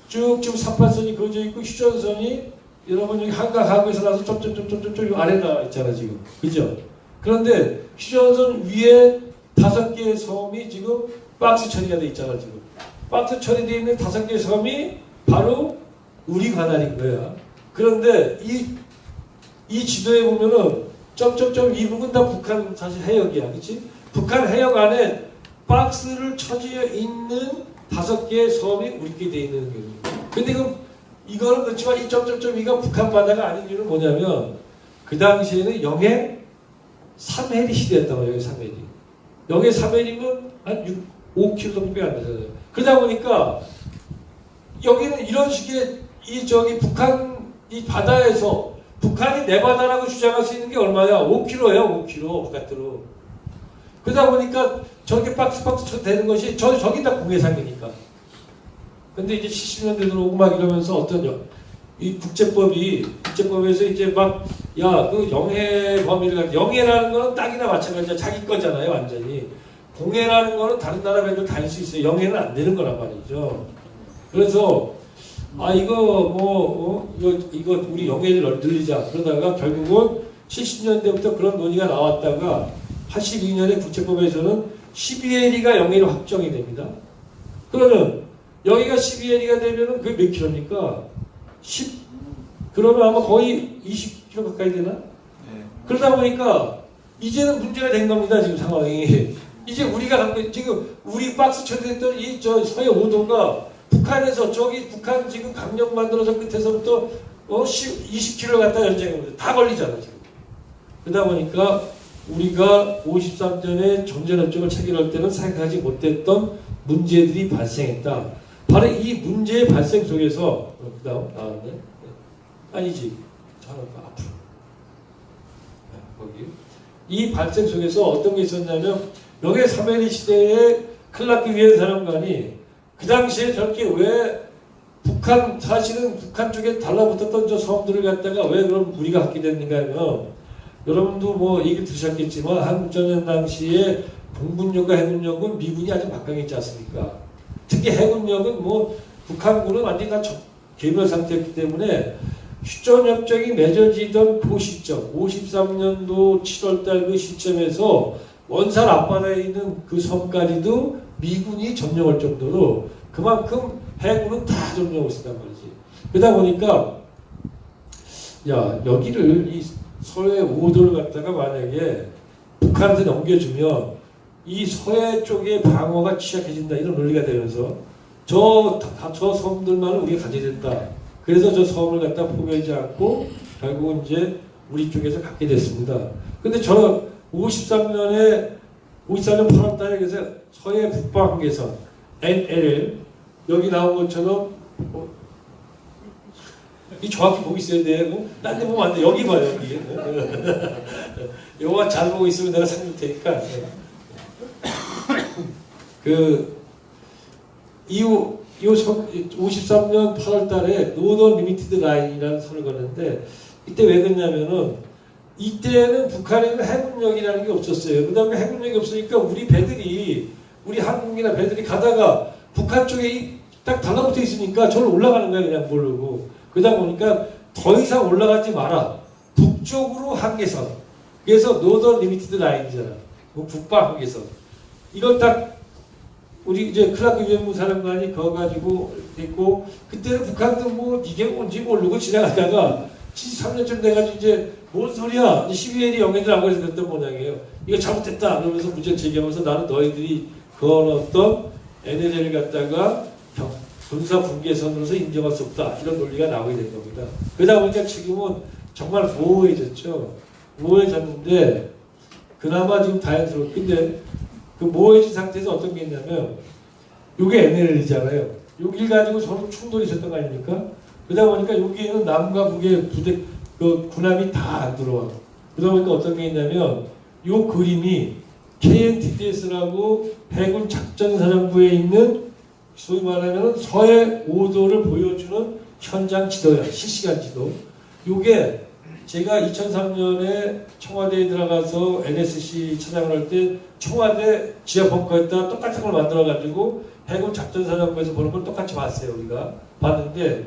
쭉 지금 38선이 그어져 있고 휴전선이 여러분 여기 한강하구에서 나서 점점점점점 아래 나와 있잖아 지금. 그죠? 그런데 휴전선 위에 5개의 섬이 지금 박스 처리가 돼 있잖아 지금. 박스 처리되어 있는 5개의 섬이 바로 우리 관할인 거야. 그런데 이 지도에 보면은 점점점 이 부분 다 북한 사실 해역이야. 그치? 북한 해역 안에 박스를 쳐져 있는 5개의 섬이 우리끼리 돼 있는 거예요. 근데 이거는 그렇지만 이 점점점 이가 북한 바다가 아닌 이유는 뭐냐면 그 당시에는 영해 3해리 시대였단 말이에요. 3해리. 영해 3해리면 한 5km 정도밖에 안 되잖아요. 그러다 보니까 여기는 이런 식의 북한 이 바다에서 북한이 내 바다라고 주장할 수 있는 게 얼마야? 5km야 5km 바깥으로. 그러다 보니까 저렇게 박스 되는 것이 저기 다 공해상이니까. 근데 이제 70년대 들어오고 막 이러면서 어떤 이 국제법에서 이제 막 그 영해 범위를 영해라는 거는 땅이나 마찬가지야. 자기 거잖아요 완전히. 공해라는 거는 다른 나라 배들 다닐 수 있어요. 영해는 안 되는 거란 말이죠. 그래서 이거 우리 영해를 늘리자. 그러다가 결국은 70년대부터 그런 논의가 나왔다가 82년에 국제법에서는 12해리가 영해로 확정이 됩니다. 그러면 여기가 12해리가 되면은 그게 몇 킬로입니까? 그러면 아마 거의 20km 가까이 되나? 네. 그러다 보니까 이제는 문제가 된 겁니다. 지금 상황이. 이제 우리가 지금 우리 박스 처리됐던 서해 5도가 북한에서 북한 지금 강력 만들어서 끝에서부터 20km 갔다 연장합니다. 다 걸리잖아 지금. 그러다 보니까 우리가 53년에 정전협정을 체결할 때는 생각하지 못했던 문제들이 발생했다. 바로 이 문제의 발생 속에서 그다음 나왔네. 아니지. 앞으로. 거기. 이 발생 속에서 어떤 게 있었냐면 영해 3해리 시대에 클라크 위엔 사령관이 그 당시에 저렇게 왜 사실은 북한 쪽에 달라붙었던 저 섬들을 갖다가 왜 그럼 우리가 갖게 됐는가 하면 여러분도 뭐 얘기 들으셨겠지만 한국전쟁 당시에 공군력과 해군력은 미군이 아주 막강했지 않습니까? 특히 해군력은 북한군은 완전히 다 괴멸 상태였기 때문에 휴전협정이 맺어지던 그 시점 53년도 7월달 그 시점에서 원산 앞바다에 있는 그 섬까지도 미군이 점령할 정도로 그만큼 해군은 다 점령하고 있었단 말이지. 그러다 보니까 여기를 이 서해 5도를 갖다가 만약에 북한한테 넘겨주면 이 서해 쪽의 방어가 취약해진다 이런 논리가 되면서 저 섬들만은 우리가 가져야 된다. 그래서 저 섬을 갖다 포기하지 않고 결국은 이제 우리 쪽에서 갖게 됐습니다. 근데 저는 53년 8월 달에 그래서 서해 북방계선 NLL 여기 나온 것처럼 이 정확히 보고 있어야 돼. 뭐, 딴 데 보면 안 돼. 여기 봐, 여기. 요거 잘 보고 있으면 내가 살릴 테니까. 그, 이후 53년 8월 달에 노던 리미티드 라인이라는 선을 걷는데, 이때 왜 그랬냐면은, 이때는 북한에는 해군력이라는 게 없었어요. 그 다음에 해군력이 없으니까 우리 배들이, 우리 한국이나 배들이 가다가 북한 쪽에 딱 달라붙어 있으니까 저를 올라가는 거야, 그냥 모르고. 그러다 보니까 더 이상 올라가지 마라. 북쪽으로 한계선. 그래서 노던 리미티드 라인이잖아. 뭐 북방 한계선. 이걸 딱 우리 이제 클라크 유엔무 사령관이 그거 가지고 있고, 그때는 북한도 뭐 이게 뭔지 모르고 지나가다가 73년쯤 돼가지고 이제 뭔 소리야? 12일이 영해들하고 해서 그랬던 모양이에요. 이거 잘못됐다. 그러면서 문제 제기하면서 나는 너희들이 그어놨던 NLL을 갖다가 군사 분계선으로서 인정할 수 없다. 이런 논리가 나오게 된 겁니다. 그러다 보니까 지금은 정말 모호해졌죠. 모호해졌는데 그나마 지금 다행스럽고, 근데 그 모호해진 상태에서 어떤 게 있냐면 이게 NLL이잖아요. 여길 가지고 서로 충돌이 있었던 거 아닙니까? 그러다 보니까 여기에는 남과 북의 부대, 그 군함이 다 안 들어와. 그러다 보니까 어떤 게 있냐면 이 그림이 KNTDS라고 해군 작전사령부에 있는 소위 말하면 서해 5도를 보여주는 현장 지도야. 실시간 지도. 이게 제가 2003년에 청와대에 들어가서 NSC 찾아갈 할 때 청와대 지하 벙커에다 똑같은 걸 만들어가지고 해군 작전사령부에서 보는 걸 똑같이 봤어요. 우리가 봤는데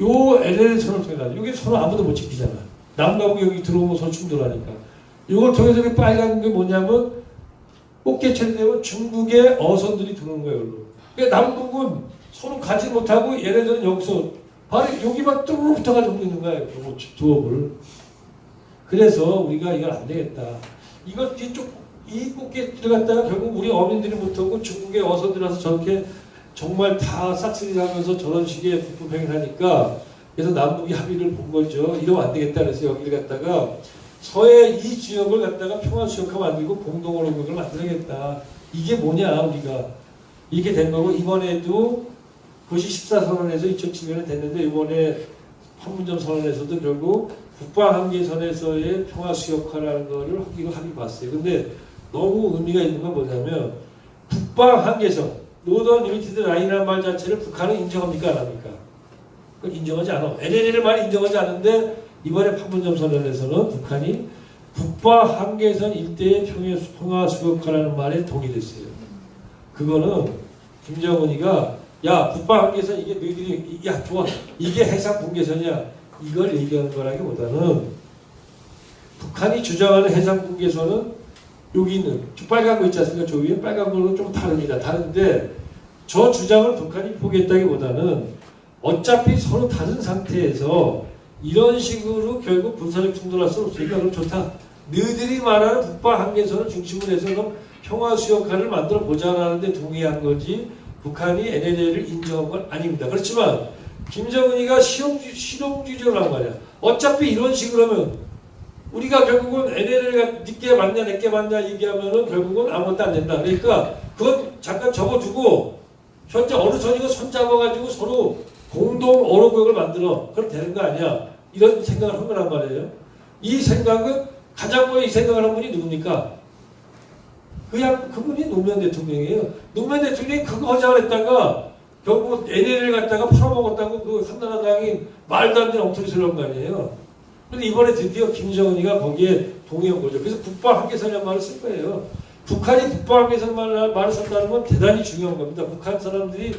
요 LL 선을 통해서 여기 선을 아무도 못 지키잖아. 남과 북 여기 들어오면 서로 충돌하니까. 이걸 통해서 이게 빨간 게 뭐냐면 꽃게철이 되면 중국의 어선들이 들어오는 거예요. 그러니까 남북은 서로 가지 못하고 얘네들은 여기서 바로 여기만 뚜루룩 붙어가지고 있는 거예요. 조업을. 그래서 우리가 이걸 안 되겠다. 이거 이쪽 이 꽃게를 갖다가 결국 우리 어민들이 못하고 중국의 어선들이 와서 저렇게 정말 다 싹쓸이 하면서 저런 식의 북부 행위를 하니까 그래서 남북이 합의를 본 거죠. 이러면 안 되겠다. 그래서 여기를 갖다가 서해 이 지역을 갖다가 평화수역화 만들고 공동어록을 만들어야겠다. 이게 뭐냐 우리가. 이렇게 된 거고 이번에도 그것이 14선언에서 2007년에 됐는데 이번에 판문점 선언에서도 결국 북방 한계선에서의 평화수역화라는 거를 이거 합의 봤어요. 근데 너무 의미가 있는 건 뭐냐면 북방 한계선 노던 리미티드 라인이라는 말 자체를 북한은 인정합니까? 안 합니까? 인정하지 않아. NLL을 많이 인정하지 않는데 이번에 판문점 선언에서는 북한이 북방 한계선 일대의 평화수역화라는 말에 동의됐어요. 그거는 김정은이가 야 북방 한계선 이게 너희들이 야 좋아 이게 해상 분계선이야 이걸 얘기하는 거라기보다는 북한이 주장하는 해상 분계선은 여기 있는 빨간 거 있지 않습니까? 저 위에 빨간 거는 좀 다릅니다. 다른데 저 주장을 북한이 포기했다기보다는 어차피 서로 다른 상태에서 이런 식으로 결국 군사적 충돌할 수 없으니까 그럼 좋다. 너희들이 말하는 북방 한계선을 중심으로 해서 그럼 평화수역화를 만들어 보자라는 데 동의한 거지 북한이 NLL을 인정한 건 아닙니다. 그렇지만 김정은이가 실용주의적으로 한 거 아니야. 어차피 이런 식으로 하면 우리가 결국은 NLL가 니께 맞냐 내께 맞냐 얘기하면은 결국은 아무것도 안 된다. 그러니까 그건 잠깐 접어두고 현재 어느 선이고 손 잡아가지고 서로 공동 어로구역을 만들어. 그럼 되는 거 아니야. 이런 생각을 한 거란 말이에요. 이 생각은 가장 먼저 이 생각을 한 분이 누굽니까? 그냥 그분이 노무현 대통령이에요. 노무현 대통령이 그거 하자고 했다가 결국 NLL 갖다가 팔아먹었다고 그 한나라당이 말도 안 되는 엉터리 소리를 한 거 아니에요. 근데 이번에 드디어 김정은이가 거기에 동의한 거죠. 그래서 북방 한계선이라는 말을 쓸 거예요. 북한이 북방 한계선 말을 썼다는 건 대단히 중요한 겁니다. 북한 사람들이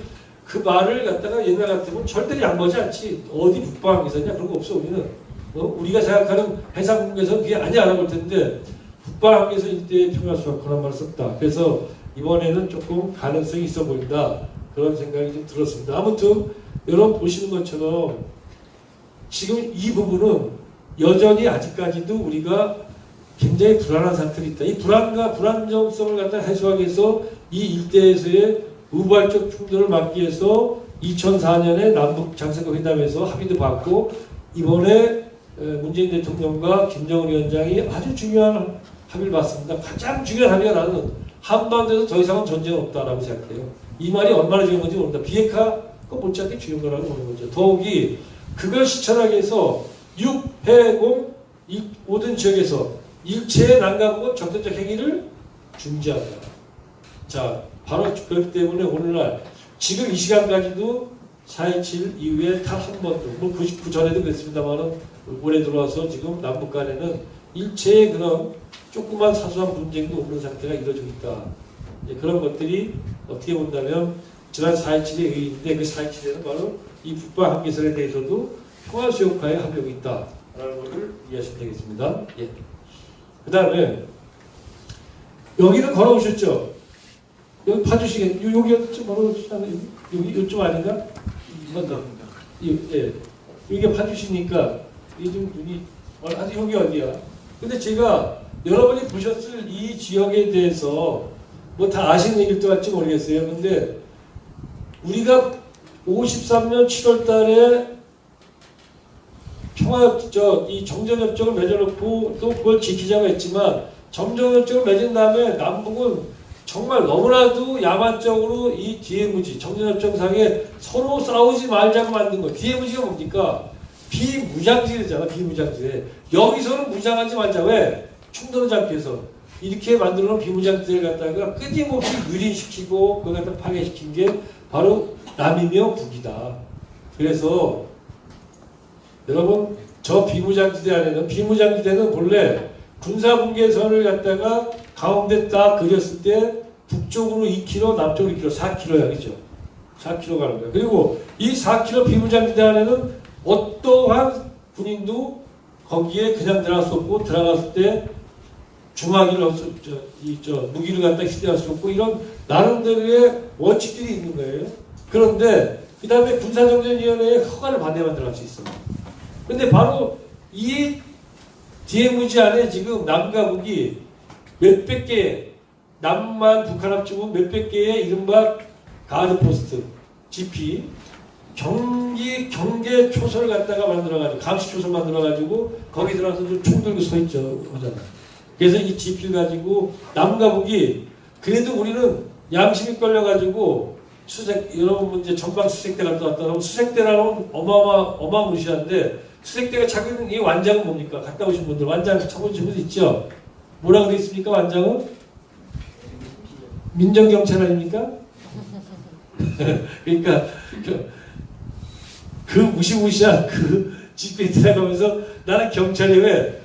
그 말을 갖다가 옛날 같으면 절대 양보하지 않지. 어디 북방 한계선이냐 그런 거 없어 우리는. 우리가 생각하는 해상 분계선 그게 아니야라고 할 텐데 북방 한계선 일대의 평화수역화라는 말을 썼다. 그래서 이번에는 조금 가능성이 있어 보인다. 그런 생각이 좀 들었습니다. 아무튼 여러분 보시는 것처럼 지금 이 부분은 여전히 아직까지도 우리가 굉장히 불안한 상태에 있다. 이 불안과 불안정성을 갖다 해소하기 위해서 이 일대에서의 우발적 충돌을 막기 위해서 2004년에 남북 장성급 회담에서 합의도 받고 이번에 문재인 대통령과 김정은 위원장이 아주 중요한 합의를 받습니다. 가장 중요한 합의가 나는 한반도에서 더 이상은 전쟁은 없다라고 생각해요. 이 말이 얼마나 중요한 건지 모릅니다. 비핵화 그 못지않게 중요한 거라고 보는 거죠. 더욱이 그걸 실천하기 위해서 육해공 모든 지역에서 일체의 난감과 적대적 행위를 중지한다. 자, 바로 그렇기 때문에 오늘날 지금 이 시간까지도 4.27 이후에 단 한 번도, 뭐 99 전에도 그랬습니다만은 올해 들어와서 지금 남북 간에는 일체의 그런 조그만 사소한 분쟁도 없는 상태가 이루어지고 있다. 그런 것들이 어떻게 본다면 지난 4.27의 의의인데 그 4.27에는 바로 이 북방 한계선에 대해서도 평화수용화에 하려고 있다라는 것을 이해하시면 되겠습니다. 예. 그 다음에 여기는 걸어오셨죠? 여기 봐주시겠, 여기 좀 걸어오시잖아요. 여기 이쪽 아닌가? 예. 여기 봐주시니까 요즘 눈이 아직 여기 어디야? 근데 제가 여러분이 보셨을 이 지역에 대해서 뭐 다 아시는 얘기일 것 같지 모르겠어요. 근데 우리가 53년 7월 달에 이 정전협정을 맺어놓고 또 그걸 지키자고 했지만 정전협정을 맺은 다음에 남북은 정말 너무나도 야만적으로 이 DMZ 정전협정상에 서로 싸우지 말자고 만든 거. DMZ가 뭡니까? 비무장지대잖아. 비무장지대. 여기서는 무장하지 말자. 왜? 충돌하지 않기 위해서. 이렇게 만들어놓은 비무장지대를 갖다가 끊임없이 유린시키고 그걸 갖다 파괴시킨 게 바로 남이며 북이다. 그래서 여러분 저 비무장지대 안에는 비무장지대는 본래 군사분계선을 갖다가 가운데 딱 그렸을 때 북쪽으로 2km, 남쪽으로 2km, 4km야, 그죠? 4km 가는 거야. 그리고 이 4km 비무장지대 안에는 어떠한 군인도 거기에 그냥 들어갈 수 없고 들어갔을 때 중화기를 무기를 갖다 휴대할 수 없고 이런 나름대로의 원칙들이 있는 거예요. 그런데 그 다음에 군사정전위원회의 허가를 받아야만 들어갈 수 있어. 근데 바로 이 DMZ 안에 지금 남과 북이 몇백 개, 남만 북한 합치면 몇백 개의 이른바 가드포스트, GP, 경계 초소를 갖다가 만들어가지고, 감시 초소 만들어가지고, 거기 들어가서 좀 총 들고 서 있죠. 하잖아. 그래서 이 GP를 가지고, 남과 북이, 그래도 우리는 양심이 걸려가지고, 여러분 이제 전방 수색대 갔다 왔다 하면 수색대라는 어마무시한데, 수색대가 차고 있는 이 완장은 뭡니까? 갔다 오신 분들, 완장 쳐보신 분들 있죠? 뭐라고 되어 있습니까? 완장은? 민정경찰 아닙니까? 그러니까, 그 무시무시한 그 집에 들어가면서 나는 경찰이 왜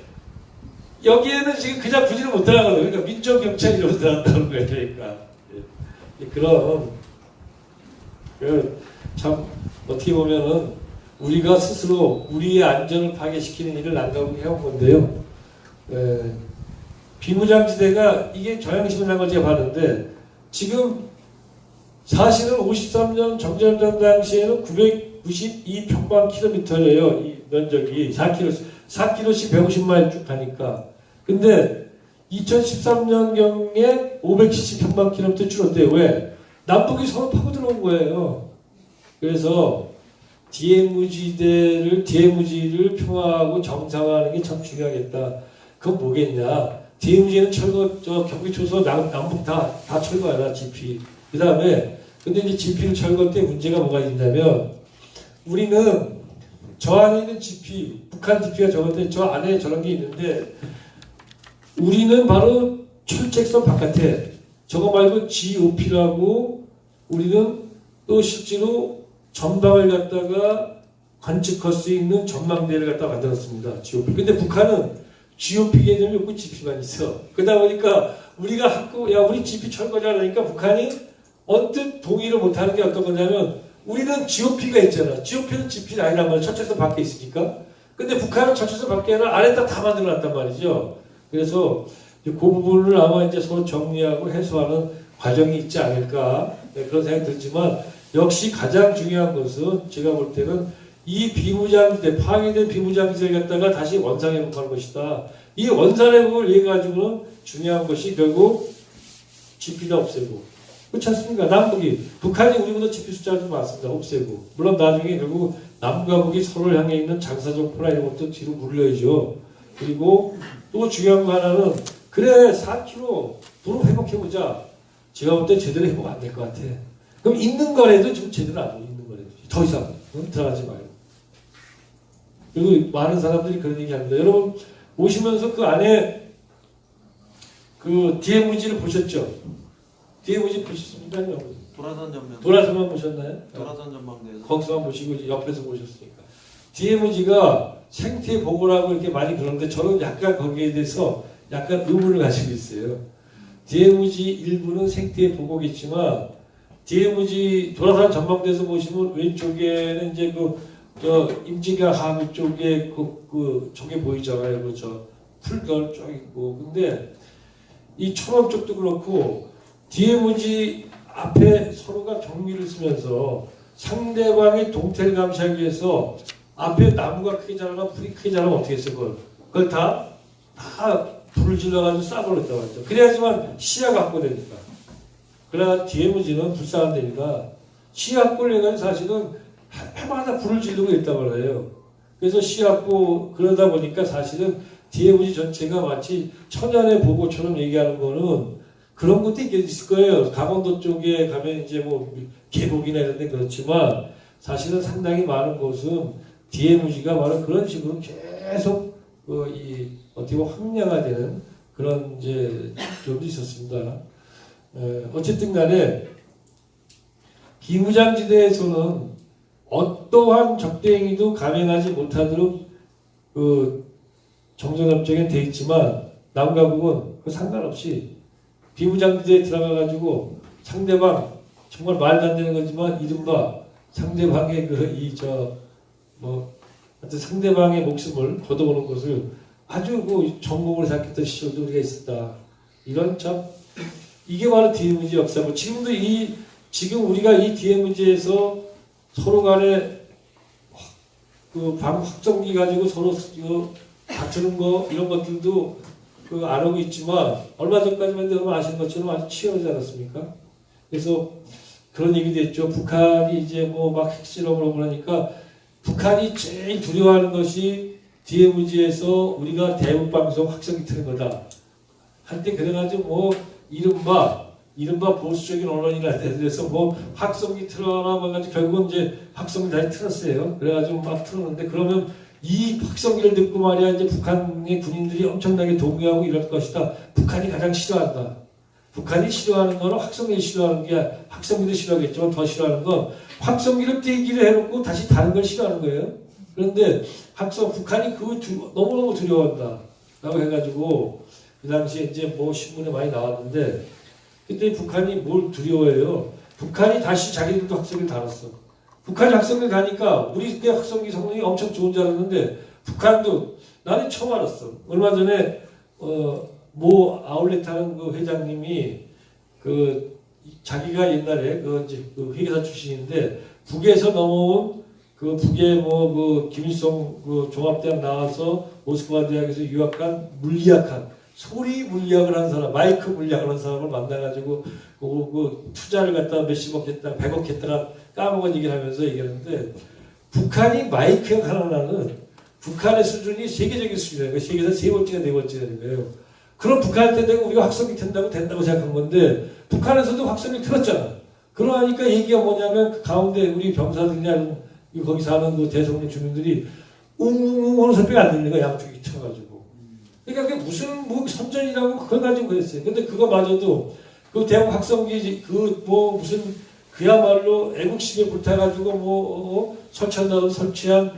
여기에는 지금 그냥 굳이는 못 들어가거든. 그러니까 민정경찰 이러면서 들어간다는 거예요. 그러니까. 그럼, 참, 어떻게 보면은 우리가 스스로 우리의 안전을 파괴시키는 일을 난감하게 해온 건데요. 비무장지대가 이게 저양심을 난 걸 제가 봤는데 지금 사실은 53년 정전전 당시에는 992평방킬로미터예요. 이 면적이 4km씩 150마일 쭉 가니까. 근데 2013년경에 570평방킬로미터 줄었대요. 왜? 남북이 서로 파고 들어온 거예요. 그래서 DMZ를 평화하고 정상화하는 게 참 중요하겠다. 그건 뭐겠냐? DMZ는 경기 초소 남북 다 철거하라, GP. 그 다음에, 근데 이제 GP를 철거할 때 문제가 뭐가 있냐면, 우리는 저 안에 있는 GP, 북한 GP가 저건데 저 안에 저런 게 있는데, 우리는 바로 철책선 바깥에, 저거 말고 GOP라고 우리는 또 실제로 전방을 갖다가 관측할 수 있는 전망대를 갖다 만들었습니다. GOP. 근데 북한은 GOP 개념이 없고 GP만 있어. 그러다 보니까 우리가 우리 GP 철거자 하니까 북한이 언뜻 동의를 못하는 게 어떤 거냐면 우리는 GOP가 있잖아. GOP는 GP 아니란 말이야. 철책선 밖에 있으니까. 근데 북한은 철책선 밖에 아니라 안에다 다 만들어놨단 말이죠. 그래서 그 부분을 아마 이제 서로 정리하고 해소하는 과정이 있지 않을까. 네, 그런 생각이 들지만 역시 가장 중요한 것은 제가 볼 때는 이 비무장지대, 파괴된 비무장지대를 갖다가 다시 원상회복하는 것이다. 이 원상회복을 위해 가지고는 중요한 것이 결국 GP도 없애고. 그렇지 않습니까? 남북이. 북한이 우리보다 GP 숫자가 좀 많습니다. 없애고. 물론 나중에 결국 남과 북이 서로를 향해 있는 장사정포나 이런 것도 뒤로 물려야죠. 그리고 또 중요한 거 하나는 그래 4km 도로 회복해보자. 제가 볼 때 제대로 회복 안 될 것 같아. 그럼 있는 거라도 좀 제대로 안 돼. 있는 거라도. 더 이상 들어가지 말고. 그리고 많은 사람들이 그런 얘기 합니다. 여러분 오시면서 그 안에 그 DMZ를 보셨죠? DMZ 보셨습니까? 도라산 전망. 돌아서만 보셨나요? 도라산 전망대에서. 거기서만 보시고 옆에서 보셨으니까. DMZ가 생태 보고라고 이렇게 많이 그러는데 저는 약간 거기에 대해서 약간 의문을 가지고 있어요. DMZ 일부는 생태 보고겠지만 DMZ 돌아산 전망대에서 보시면 왼쪽에는 이제 저 임진강 하구 쪽에 저게 보이잖아요. 그저 풀결 쪽 있고. 근데 이 초원 쪽도 그렇고 DMZ 앞에 서로가 경미를 쓰면서 상대방의 동태를 감시하기 위해서 앞에 나무가 크게 자라나 풀이 크게 자라면 어떻게 했어요? 그걸 다 불을 질러가지고 쏴버렸다고 했죠. 그래야지만 시야가 확보되니까. 그러나 DMZ는 불쌍한 데니까 시야 확보를 해가지고 사실은 해마다 불을 지르고 있단 말이에요. 그래서 시야 확보 그러다 보니까 사실은 DMZ 전체가 마치 천연의 보고처럼 얘기하는 거는 그런 것도 있을 거예요. 강원도 쪽에 가면 이제 뭐 계곡이나 이런 데 그렇지만 사실은 상당히 많은 곳은 DMZ가 바로 그런 식으로 계속 어떻게 보면 확량화되는 그런 이제 점도 있었습니다. 어쨌든 간에 비무장지대에서는 어떠한 적대행위도 감행하지 못하도록 정전협정에 돼 있지만 남과북은 그 상관없이 비무장지대에 들어가가지고 상대방 정말 말도 안 되는 거지만 이른바 상대방의 하여튼 상대방의 목숨을 걷어오는 것을 아주 전공으로 생각했던 시절도 우리가 있었다. 이런 이게 바로 DMZ 역사고 지금 우리가 이 DMZ에서 서로 간에 확성기 가지고 서로 다투는 거 이런 것들도 안 하고 있지만 얼마 전까지만 여러분 아시는 것처럼 아주 치열하지 않았습니까? 그래서 그런 얘기도 했죠. 북한이 이제 막 핵실험을 하고 그러니까 북한이 제일 두려워하는 것이 DMZ에서 우리가 대북방송 확성기 트는 거다. 한때 그래가지고 이른바 보수적인 언론이나 데서 확성기 틀어라 해가지고 결국은 이제 확성기 다시 틀었어요. 그래가지고 막 틀었는데 그러면 이 확성기를 듣고 말이야 이제 북한의 군인들이 엄청나게 동요하고 이럴 것이다. 북한이 가장 싫어한다. 북한이 싫어하는 거는 확성기를 싫어하는 게 확성기도 싫어하겠지만 더 싫어하는 건 확성기를 떼기를 해놓고 다시 다른 걸 싫어하는 거예요. 그런데 북한이 그거 너무너무 두려워한다. 라고 해가지고 그 당시에 이제 신문에 많이 나왔는데 그때 북한이 뭘 두려워해요. 북한이 다시 자기들도 확성기를 달았어. 북한이 확성기를 다니까 우리 때 확성기 성능이 엄청 좋은 줄 알았는데 북한도 나는 처음 알았어. 얼마 전에 모 아울렛 하는 그 회장님이 자기가 옛날에 회계사 출신인데 북에서 넘어온 북에 김일성 종합대학 나와서 모스크바 대학에서 유학한 물리학한 소리 물리학을 한 사람, 마이크 물리학을 한 사람을 만나가지고 투자를 갖다 몇십억 했다, 100억 했다가 까먹은 얘기를 하면서 얘기하는데 북한이 마이크 하나는 북한의 수준이 세계적인 수준이라는 거예요. 세계에서 세 번째가 네 번째라는 거예요. 그럼 북한한테 내가 우리가 확성기 된다고 생각한 건데 북한에서도 확성기 틀었잖아. 그러니까 얘기가 뭐냐면 그 가운데 우리 병사들이나 거기 사는 대성령 주민들이 웅웅웅 하는 소리가 안 들리는 거야. 양쪽이 틀어가지고. 그러니까 그게 무슨 선전이라고 그걸 가지고 그랬어요. 근데 그거마저도 대북 확성기 무슨 그야말로 애국심에 불타가지고 설치한다고 설치한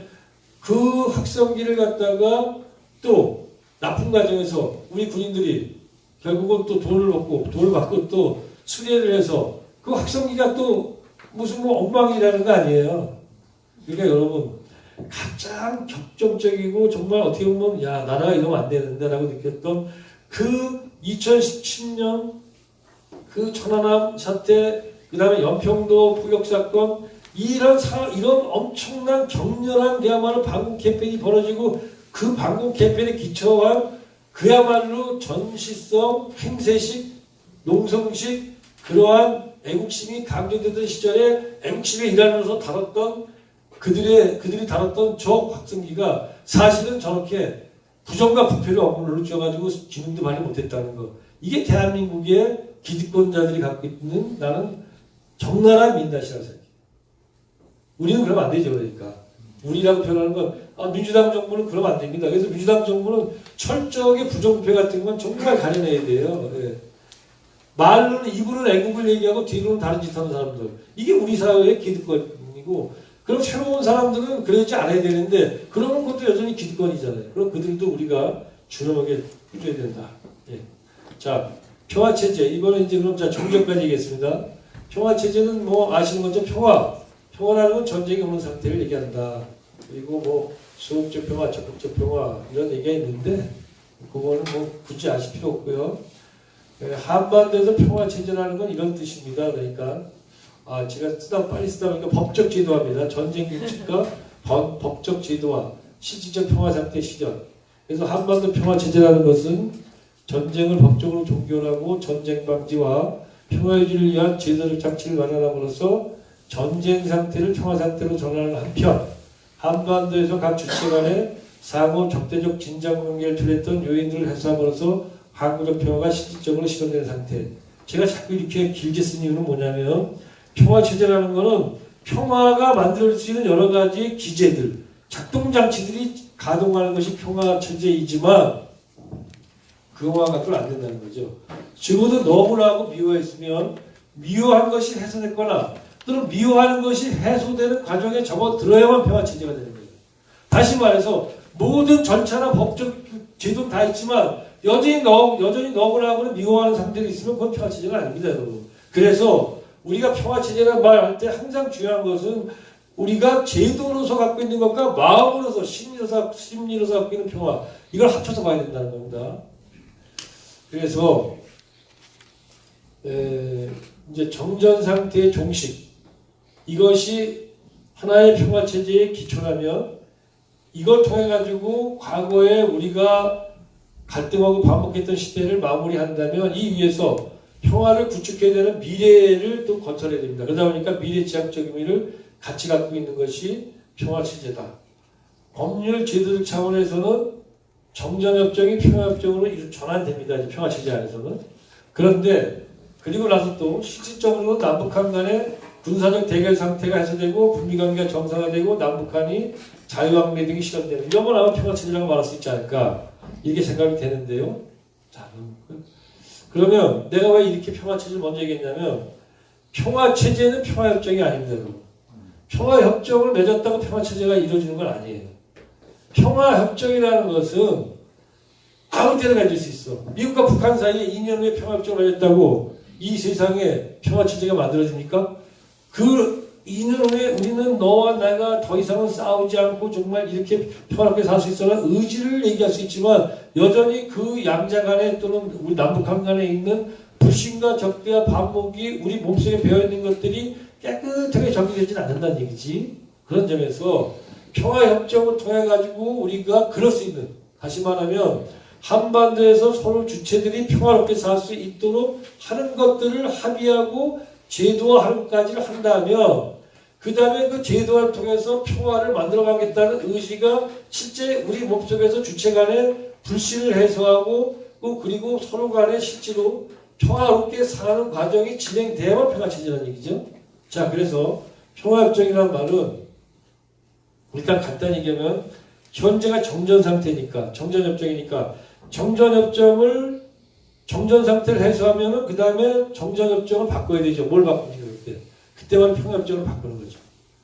그 확성기를 갖다가 또 납품 과정에서 우리 군인들이 결국은 또 돈을 받고 또 수리를 해서 그 확성기가 또 무슨 엉망이라는 거 아니에요. 그러니까 여러분 가장 격정적이고 정말 어떻게 보면 나라가 이러면 안 되는데 라고 느꼈던 그 2017년 그 천안함 사태 그 다음에 연평도 포격사건 이런 엄청난 격렬한 그야말로 반공 캠페인이 벌어지고 그 반공 캠페인에 기초한 그야말로 전시성 행세식 농성식 그러한 애국심이 강조되던 시절에 애국심에 일하면서 다뤘던 그들이 다뤘던 저 확성기가 사실은 저렇게 부정과 부패를 업무를 쥐어가지고 기능도 발휘 못했다는 거. 이게 대한민국의 기득권자들이 갖고 있는 나는 적나라한 민낯이라고 생각해요. 우리는 그러면 안 되죠. 그러니까. 우리라고 표현하는 건 민주당 정부는 그러면 안 됩니다. 그래서 민주당 정부는 철저하게 부정부패 같은 건 정말 가려내야 돼요. 예. 말로는 입으로는 애국을 얘기하고 뒤로는 다른 짓 하는 사람들. 이게 우리 사회의 기득권이고 그럼 새로운 사람들은 그러지 않아야 되는데 그러면 그것도 여전히 기득권이잖아요. 그럼 그들도 우리가 준엄하게 해줘야 된다. 예. 자, 평화체제. 이번에 이제 그럼 자, 종전까지 얘기했습니다. 평화체제는 뭐 아시는 것처럼 평화라는 건 전쟁이 없는 상태를 얘기한다. 그리고 뭐 수국적 평화, 적극적 평화 이런 얘기가 있는데 그거는 뭐 굳이 아실 필요 없고요. 한반도에서 평화체제라는 건 이런 뜻입니다. 그러니까 제가 빨리 쓰다 보니까 법적 제도화입니다. 전쟁 규칙과 법적 제도화, 실질적 평화 상태 실현. 그래서 한반도 평화체제라는 것은 전쟁을 법적으로 종결하고 전쟁 방지와 평화 유지를 위한 제도적 장치를 마련함으로써 전쟁 상태를 평화 상태로 전환하는 한편 한반도에서 각 주체 간의 상호 적대적 긴장 관계를 초래했던 요인들을 해소함으로써 항구적 평화가 실질적으로 실현된 상태. 제가 자꾸 이렇게 길게 쓴 이유는 뭐냐면 평화체제라는 것은 평화가 만들어질 수 있는 여러 가지 기제들, 작동장치들이 가동하는 것이 평화체제이지만 그거와 갖고는 안 된다는 거죠. 적어도 너무나고 미워했으면 미워한 것이 해소됐거나 또는 미워하는 것이 해소되는 과정에 접어들어야만 평화체제가 되는 거예요. 다시 말해서 모든 절차나 법적 제도는 다 있지만 여전히 너무나고는 미워하는 상태가 있으면 그건 평화체제가 아닙니다. 여러분. 그래서 우리가 평화체제라는 말할 때 항상 중요한 것은 우리가 제도로서 갖고 있는 것과 마음으로서 심리로서 갖고 있는 평화 이걸 합쳐서 봐야 된다는 겁니다. 그래서 이제 정전 상태의 종식 이것이 하나의 평화체제의 기초라면 이걸 통해 가지고 과거에 우리가 갈등하고 반복했던 시대를 마무리한다면 이 위에서 평화를 구축해야 되는 미래를 또 건설해야 됩니다. 그러다 보니까 미래지향적 의미를 같이 갖고 있는 것이 평화체제다. 법률 제도적 차원에서는 정전협정이 평화협정으로 전환됩니다. 평화체제 안에서는. 그런데 그리고 나서 또 실질적으로는 남북한 간의 군사적 대결 상태가 해소되고 북미관계가 정상화되고 남북한이 자유항해 등이 실현되는 이런 걸 아마 평화체제라고 말할 수 있지 않을까 이렇게 생각이 되는데요. 자, 그러면 내가 왜 이렇게 평화체제를 먼저 얘기했냐면 평화체제는 평화협정이 아닙니다. 평화협정을 맺었다고 평화체제가 이루어지는 건 아니에요. 평화협정이라는 것은 아무 때나 맺을 수 있어. 미국과 북한 사이에 2년 후에 평화협정을 맺었다고 이 세상에 평화체제가 만들어집니까? 그 2년 후에 우리는 너와 내가 더 이상은 싸우지 않고 정말 이렇게 평화롭게 살 수 있어라는 의지를 얘기할 수 있지만 여전히 그 양자 간에 또는 우리 남북한 간에 있는 불신과 적대와 반목이 우리 몸속에 배어있는 것들이 깨끗하게 정리되지는 않는다는 얘기지. 그런 점에서 평화협정을 통해 가지고 우리가 그럴 수 있는 다시 말하면 한반도에서 서로 주체들이 평화롭게 살 수 있도록 하는 것들을 합의하고 제도화하는 것까지를 한다면 그 다음에 그 제도화를 통해서 평화를 만들어가겠다는 의지가 실제 우리 몸속에서 주체 간의 불신을 해소하고 그리고 서로 간에 실제로 평화롭게 사는 과정이 진행돼야만 평화체제라는 얘기죠. 자, 그래서 평화협정이라는 말은 일단 간단히 얘기하면 현재가 정전상태니까 정전협정이니까 정전협정을 정전상태를 해소하면은 그 다음에 정전협정을 바꿔야 되죠. 뭘 바꿉니까 그때? 그때만 평화협정을 바꾸는 거죠.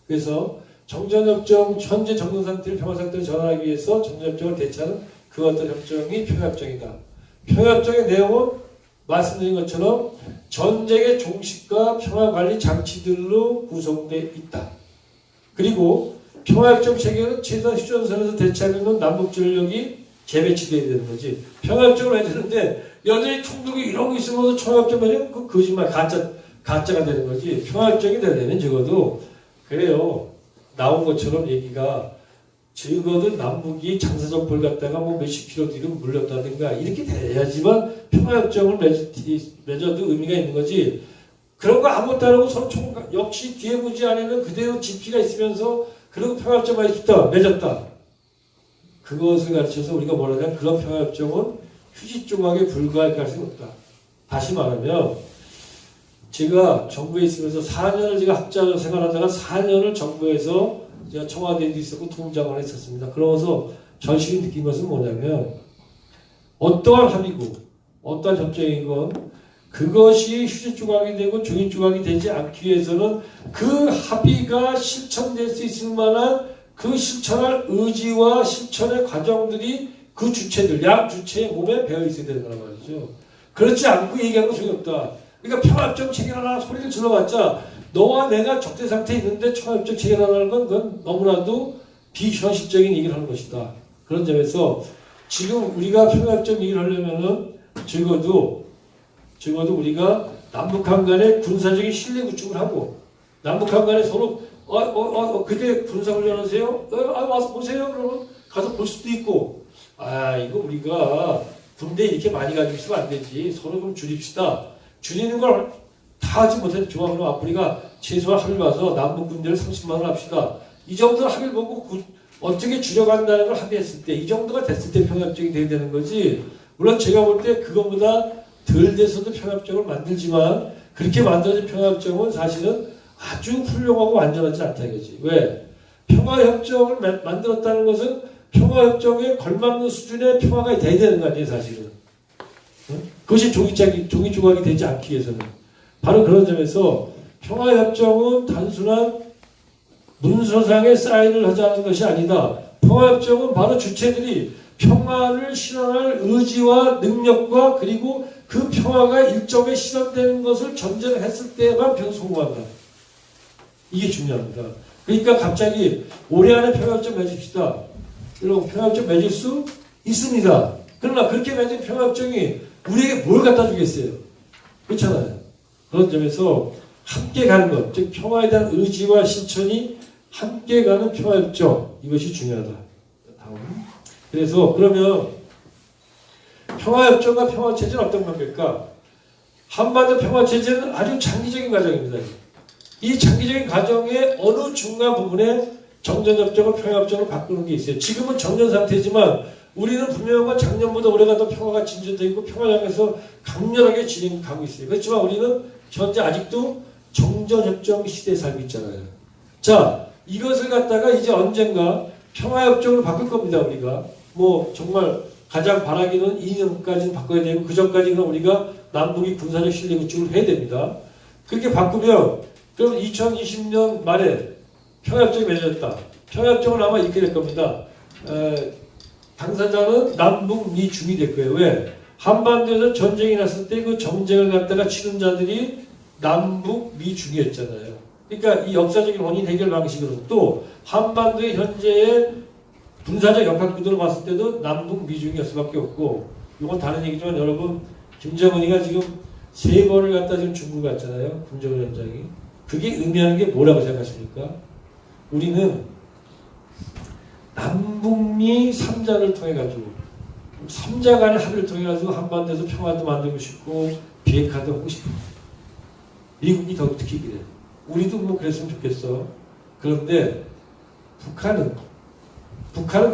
그래서 정전협정 현재 정전상태를 평화상태로 전환하기 위해서 정전협정을 대체하는 그 어떤 협정이 평화협정이다. 평화협정의 내용은 말씀드린 것처럼 전쟁의 종식과 평화관리 장치들로 구성되어 있다. 그리고 평화협정 체계는 최소한 휴전선에서 대체하는 남북전력이 재배치돼야 되는 거지. 평화협정을 해야 되는데 여전히 총독이 이러고 있으면서 평화협정 맺으면 그 거짓말 가짜가 되는 거지. 평화협정이 되려면 적어도 그래요. 나온 것처럼 얘기가 적어도 남북이 장사정포를 갖다가 뭐 몇십 킬로 뒤로 물렸다든가 이렇게 돼야지만 평화협정을 맺어도 의미가 있는 거지. 그런 거 아무것도 안 하고 서로 역시 뒤에 보지 않에는 그대로 집기가 있으면서 그리고 평화협정만 있었다 맺었다. 그것을 가르쳐서 우리가 뭐라냐면 그런 평화협정은 휴지 조각에 불과할 가능성이 없다. 다시 말하면 제가 정부에 있으면서 4년을 제가 학자로 생활하다가 4년을 정부에서 제가 청와대에도 있었고 통장관에 있었습니다. 그러면서 절실히 느낀 것은 뭐냐면 어떠한 합의고 어떠한 협정이건 그것이 휴지 조각이 되고 종이 조각이 되지 않기 위해서는 그 합의가 실천될 수 있을 만한 그 실천할 의지와 실천의 과정들이 그 주체들, 양 주체의 몸에 배어 있어야 되는 거란 말이죠. 그렇지 않고 얘기하는 건 소용없다. 그러니까 평화협정 체결하라 소리를 질러봤자 너와 내가 적대 상태에 있는데 평화협정 체결하라는 건 그건 너무나도 비현실적인 얘기를 하는 것이다. 그런 점에서 지금 우리가 평화협정 얘기를 하려면은 적어도 우리가 남북한 간에 군사적인 신뢰 구축을 하고 남북한 간에 서로 그때 군사훈련하세요? 와서 보세요. 그러면 가서 볼 수도 있고 이거 우리가 군대 이렇게 많이 가지고 있으면 안 되지. 서로 좀 줄입시다. 줄이는 걸 다 하지 못해도 좋아. 그럼 우리가 최소한 합의를 봐서 남북 군대를 30만 원 합시다. 이 정도는 합의를 보고 어떻게 줄여간다는 걸 합의했을 때 이 정도가 됐을 때 평화협정이 돼야 되는 거지. 물론 제가 볼 때 그것보다 덜 돼서도 평화협정을 만들지만 그렇게 만들어진 평화협정은 사실은 아주 훌륭하고 완전하지 않다 이거지. 왜? 평화협정을 만들었다는 것은 평화협정에 걸맞는 수준의 평화가 돼야 되는 거 아니에요 사실은. 응? 그것이 종이 조각이 되지 않기 위해서는. 바로 그런 점에서 평화협정은 단순한 문서상의 사인을 하자는 것이 아니다. 평화협정은 바로 주체들이 평화를 실현할 의지와 능력과 그리고 그 평화가 일정에 실현되는 것을 전제를 했을 때만 성공한다. 이게 중요합니다. 그러니까 갑자기 올해 안에 평화협정 맺읍시다. 여러분 평화협정 맺을 수 있습니다. 그러나 그렇게 맺은 평화협정이 우리에게 뭘 갖다 주겠어요? 그렇잖아요. 그런 점에서 함께 가는 것, 즉 평화에 대한 의지와 실천이 함께 가는 평화협정, 이것이 중요하다. 다음. 그래서 그러면 평화협정과 평화체제는 어떤 관계일까? 한반도 평화체제는 아주 장기적인 과정입니다. 이 장기적인 과정의 어느 중간 부분에 정전협정을 평화협정으로 바꾸는 게 있어요. 지금은 정전 상태지만 우리는 분명한 작년보다 올해가 더 평화가 진전되어 있고 평화장에서 강렬하게 진행하고 있어요. 그렇지만 우리는 현재 아직도 정전협정 시대에 살고 있잖아요. 자, 이것을 갖다가 이제 언젠가 평화협정으로 바꿀 겁니다. 우리가 뭐 정말 가장 바라기는 2년까지는 바꿔야 되고 그 전까지는 우리가 남북이 군사적 신뢰 구축을 해야 됩니다. 그렇게 바꾸면 그럼 2020년 말에 평화협정이 맺어졌다. 평화협정은 아마 이렇게 될 겁니다. 당사자는 남북 미 중이 될 거예요. 왜? 한반도에서 전쟁이 났을 때 그 전쟁을 갖다가 치른 자들이 남북 미 중이었잖아요. 그러니까 이 역사적인 원인 해결 방식으로 또 한반도의 현재의 군사적 역학 구도를 봤을 때도 남북 미중이었을 수밖에 없고 이건 다른 얘기지만 여러분 김정은이가 지금 3번을 갖다 지금 중국 갔잖아요. 김정은 위원장이. 그게 의미하는 게 뭐라고 생각하십니까? 우리는 남북미 3자를 통해 가지고 3자 간의 합의를 통해 가지고 한반도에서 평화도 만들고 싶고 비핵화도 하고 싶어. 미국이 더 특히 그래. 우리도 뭐 그랬으면 좋겠어. 그런데 북한은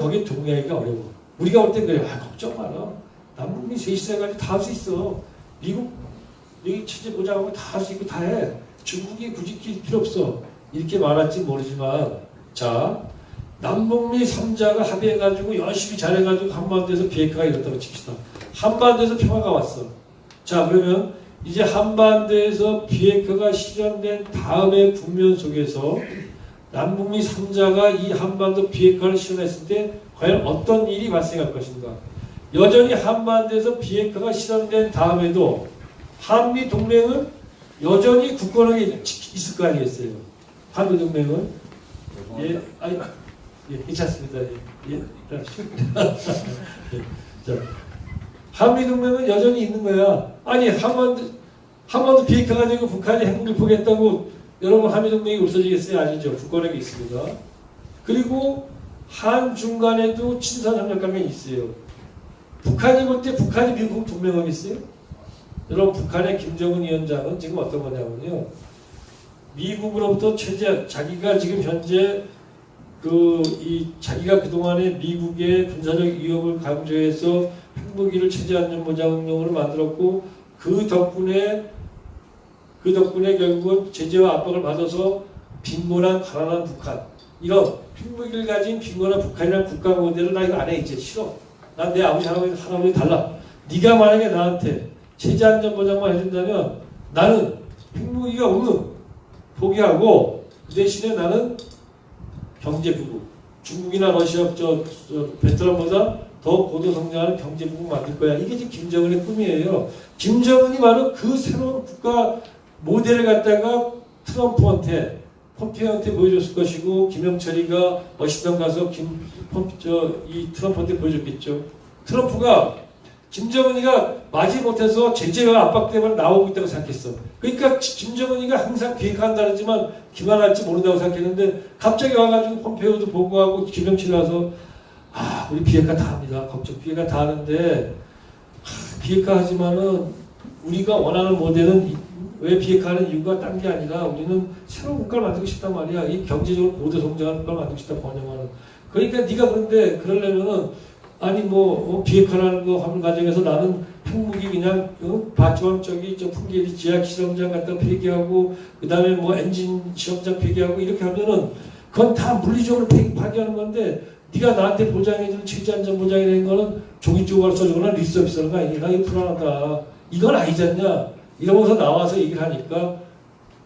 거기에 동의하기가 어려워. 우리가 볼 때 그래. 걱정 마라. 남북미 셋이 해가지고 다 할 수 있어. 미국 여기 체제 보장하고 다 할 수 있고 다 해. 중국이 굳이 필요 없어. 이렇게 말할지 모르지만 자 남북미 3자가 합의해가지고 열심히 잘해가지고 한반도에서 비핵화가 이뤘다고 칩시다. 한반도에서 평화가 왔어. 자 그러면 이제 한반도에서 비핵화가 실현된 다음의 국면 속에서 남북미 3자가 이 한반도 비핵화를 실현했을 때 과연 어떤 일이 발생할 것인가. 여전히 한반도에서 비핵화가 실현된 다음에도 한미 동맹은 여전히 굳건하게 있을 거 아니겠어요. 한미 동맹은 괜찮습니다. 자, 한미 동맹은 여전히 있는 거야. 아니 한반도 비핵화가 되고 북한이 핵무기를 포기했다고 여러분 한미 동맹이 없어지겠어요? 아니죠. 굳건하게 있습니다. 그리고 한중 간에도 친선 협력 관계가 있어요. 북한이 볼 때 북한이 미국 동맹하겠어요? 여러분 북한의 김정은 위원장은 지금 어떤 거냐면요. 미국으로부터 자기가 지금 현재 자기가 그동안에 미국의 군사적 위협을 강조해서 핵무기를 체제 안전 보장용으로 만들었고 그 덕분에 결국은 제재와 압박을 받아서 빈곤한 가난한 북한 이런 핵무기를 가진 비거나 북한이라는 국가 모델을 나 이거 안 해 이제 싫어. 난 내 아버지 할아버지 달라. 네가 만약에 나한테 체제 안전 보장만 해준다면 나는 핵무기가 없는 포기하고 그 대신에 나는 경제 부국 중국이나 러시아 베트남보다 더 고도 성장하는 경제 부국 만들 거야. 이게 지금 김정은의 꿈이에요. 김정은이 바로 그 새로운 국가 모델을 갖다가 트럼프한테 폼페이오한테 보여줬을 것이고 김영철이가 워싱턴 가서 이 트럼프한테 보여줬겠죠. 트럼프가 김정은이가 마지못해서 제재와 압박 때문에 나오고 있다고 생각했어. 그러니까 김정은이가 항상 비핵화한다 그러지만 기만할지 모른다고 생각했는데 갑자기 와가지고 폼페이오도 보고하고 김영철이 와서 우리 비핵화 다 합니다. 걱정 비핵화 다 하는데 비핵화 하지만은 우리가 원하는 모델은 왜 비핵화하는 이유가 딴 게 아니라 우리는 새로운 국가를 만들고 싶단 말이야. 이 경제적으로 고도 성장하는 국가를 만들고 싶다 번영하는. 그러니까 네가 그런데 그러려면은 아니 비핵화라는 거 하는 과정에서 나는 핵무기 그냥 바지왕 저 풍계리 지하 실험장 갖다 폐기하고 그 다음에 엔진 실험장 폐기하고 이렇게 하면은 그건 다 물리적으로 파기하는 건데 네가 나한테 보장해주는 체제 안전 보장이라는 거는 종이 쪽으로 써주거나 리서비스 하는 거 아니야. 이거 불안하다. 이건 아니지 않냐. 이러면서 나와서 얘기를 하니까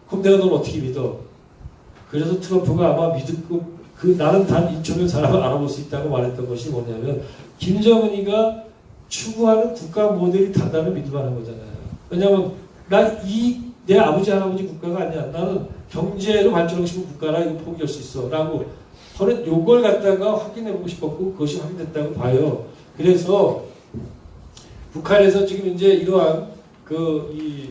그럼 내가 넌 어떻게 믿어? 그래서 트럼프가 아마 믿고 나는 단 2,000명 사람을 알아볼 수 있다고 말했던 것이 뭐냐면 김정은이가 추구하는 국가 모델이 단단히 믿을만한 거잖아요. 왜냐하면 내 아버지 할아버지 국가가 아니야. 나는 경제로 발전하고 싶은 국가라 이거 포기할 수 있어 라고 저는 요걸 갖다가 확인해보고 싶었고 그것이 확인됐다고 봐요. 그래서 북한에서 지금 이제 이러한 이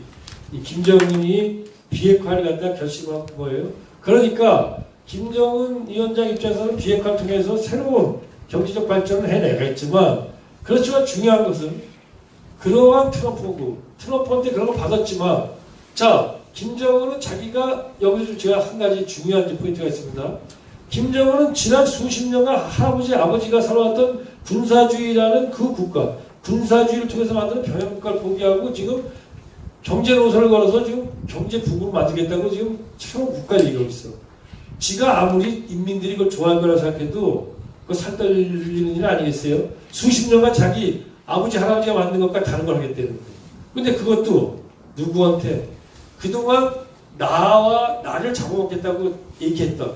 김정은이 비핵화를 갖다 결심한 거예요. 그러니까 김정은 위원장 입장에서는 비핵화를 통해서 새로운 경제적 발전을 해내겠지만 그렇지만 중요한 것은 그러한 트럼프한테 그런 거 받았지만 자 김정은은 자기가 여기서 제가 한 가지 중요한 포인트가 있습니다. 김정은은 지난 수십 년간 할아버지 아버지가 살아왔던 군사주의라는 그 국가 군사주의를 통해서 만드는 병영국가를 포기하고 지금 경제 노선을 걸어서 지금 경제 부국을 만들겠다고 지금 새로운 국가를 이루고 있어. 지가 아무리 인민들이 그걸 좋아할 거라고 생각해도 그거 살떨리는 일 아니겠어요? 수십 년간 자기 아버지 할아버지가 만든 것과 다른 걸 하겠다는 거예요. 근데 그것도 누구한테 그동안 나를 잡아먹겠다고 얘기했던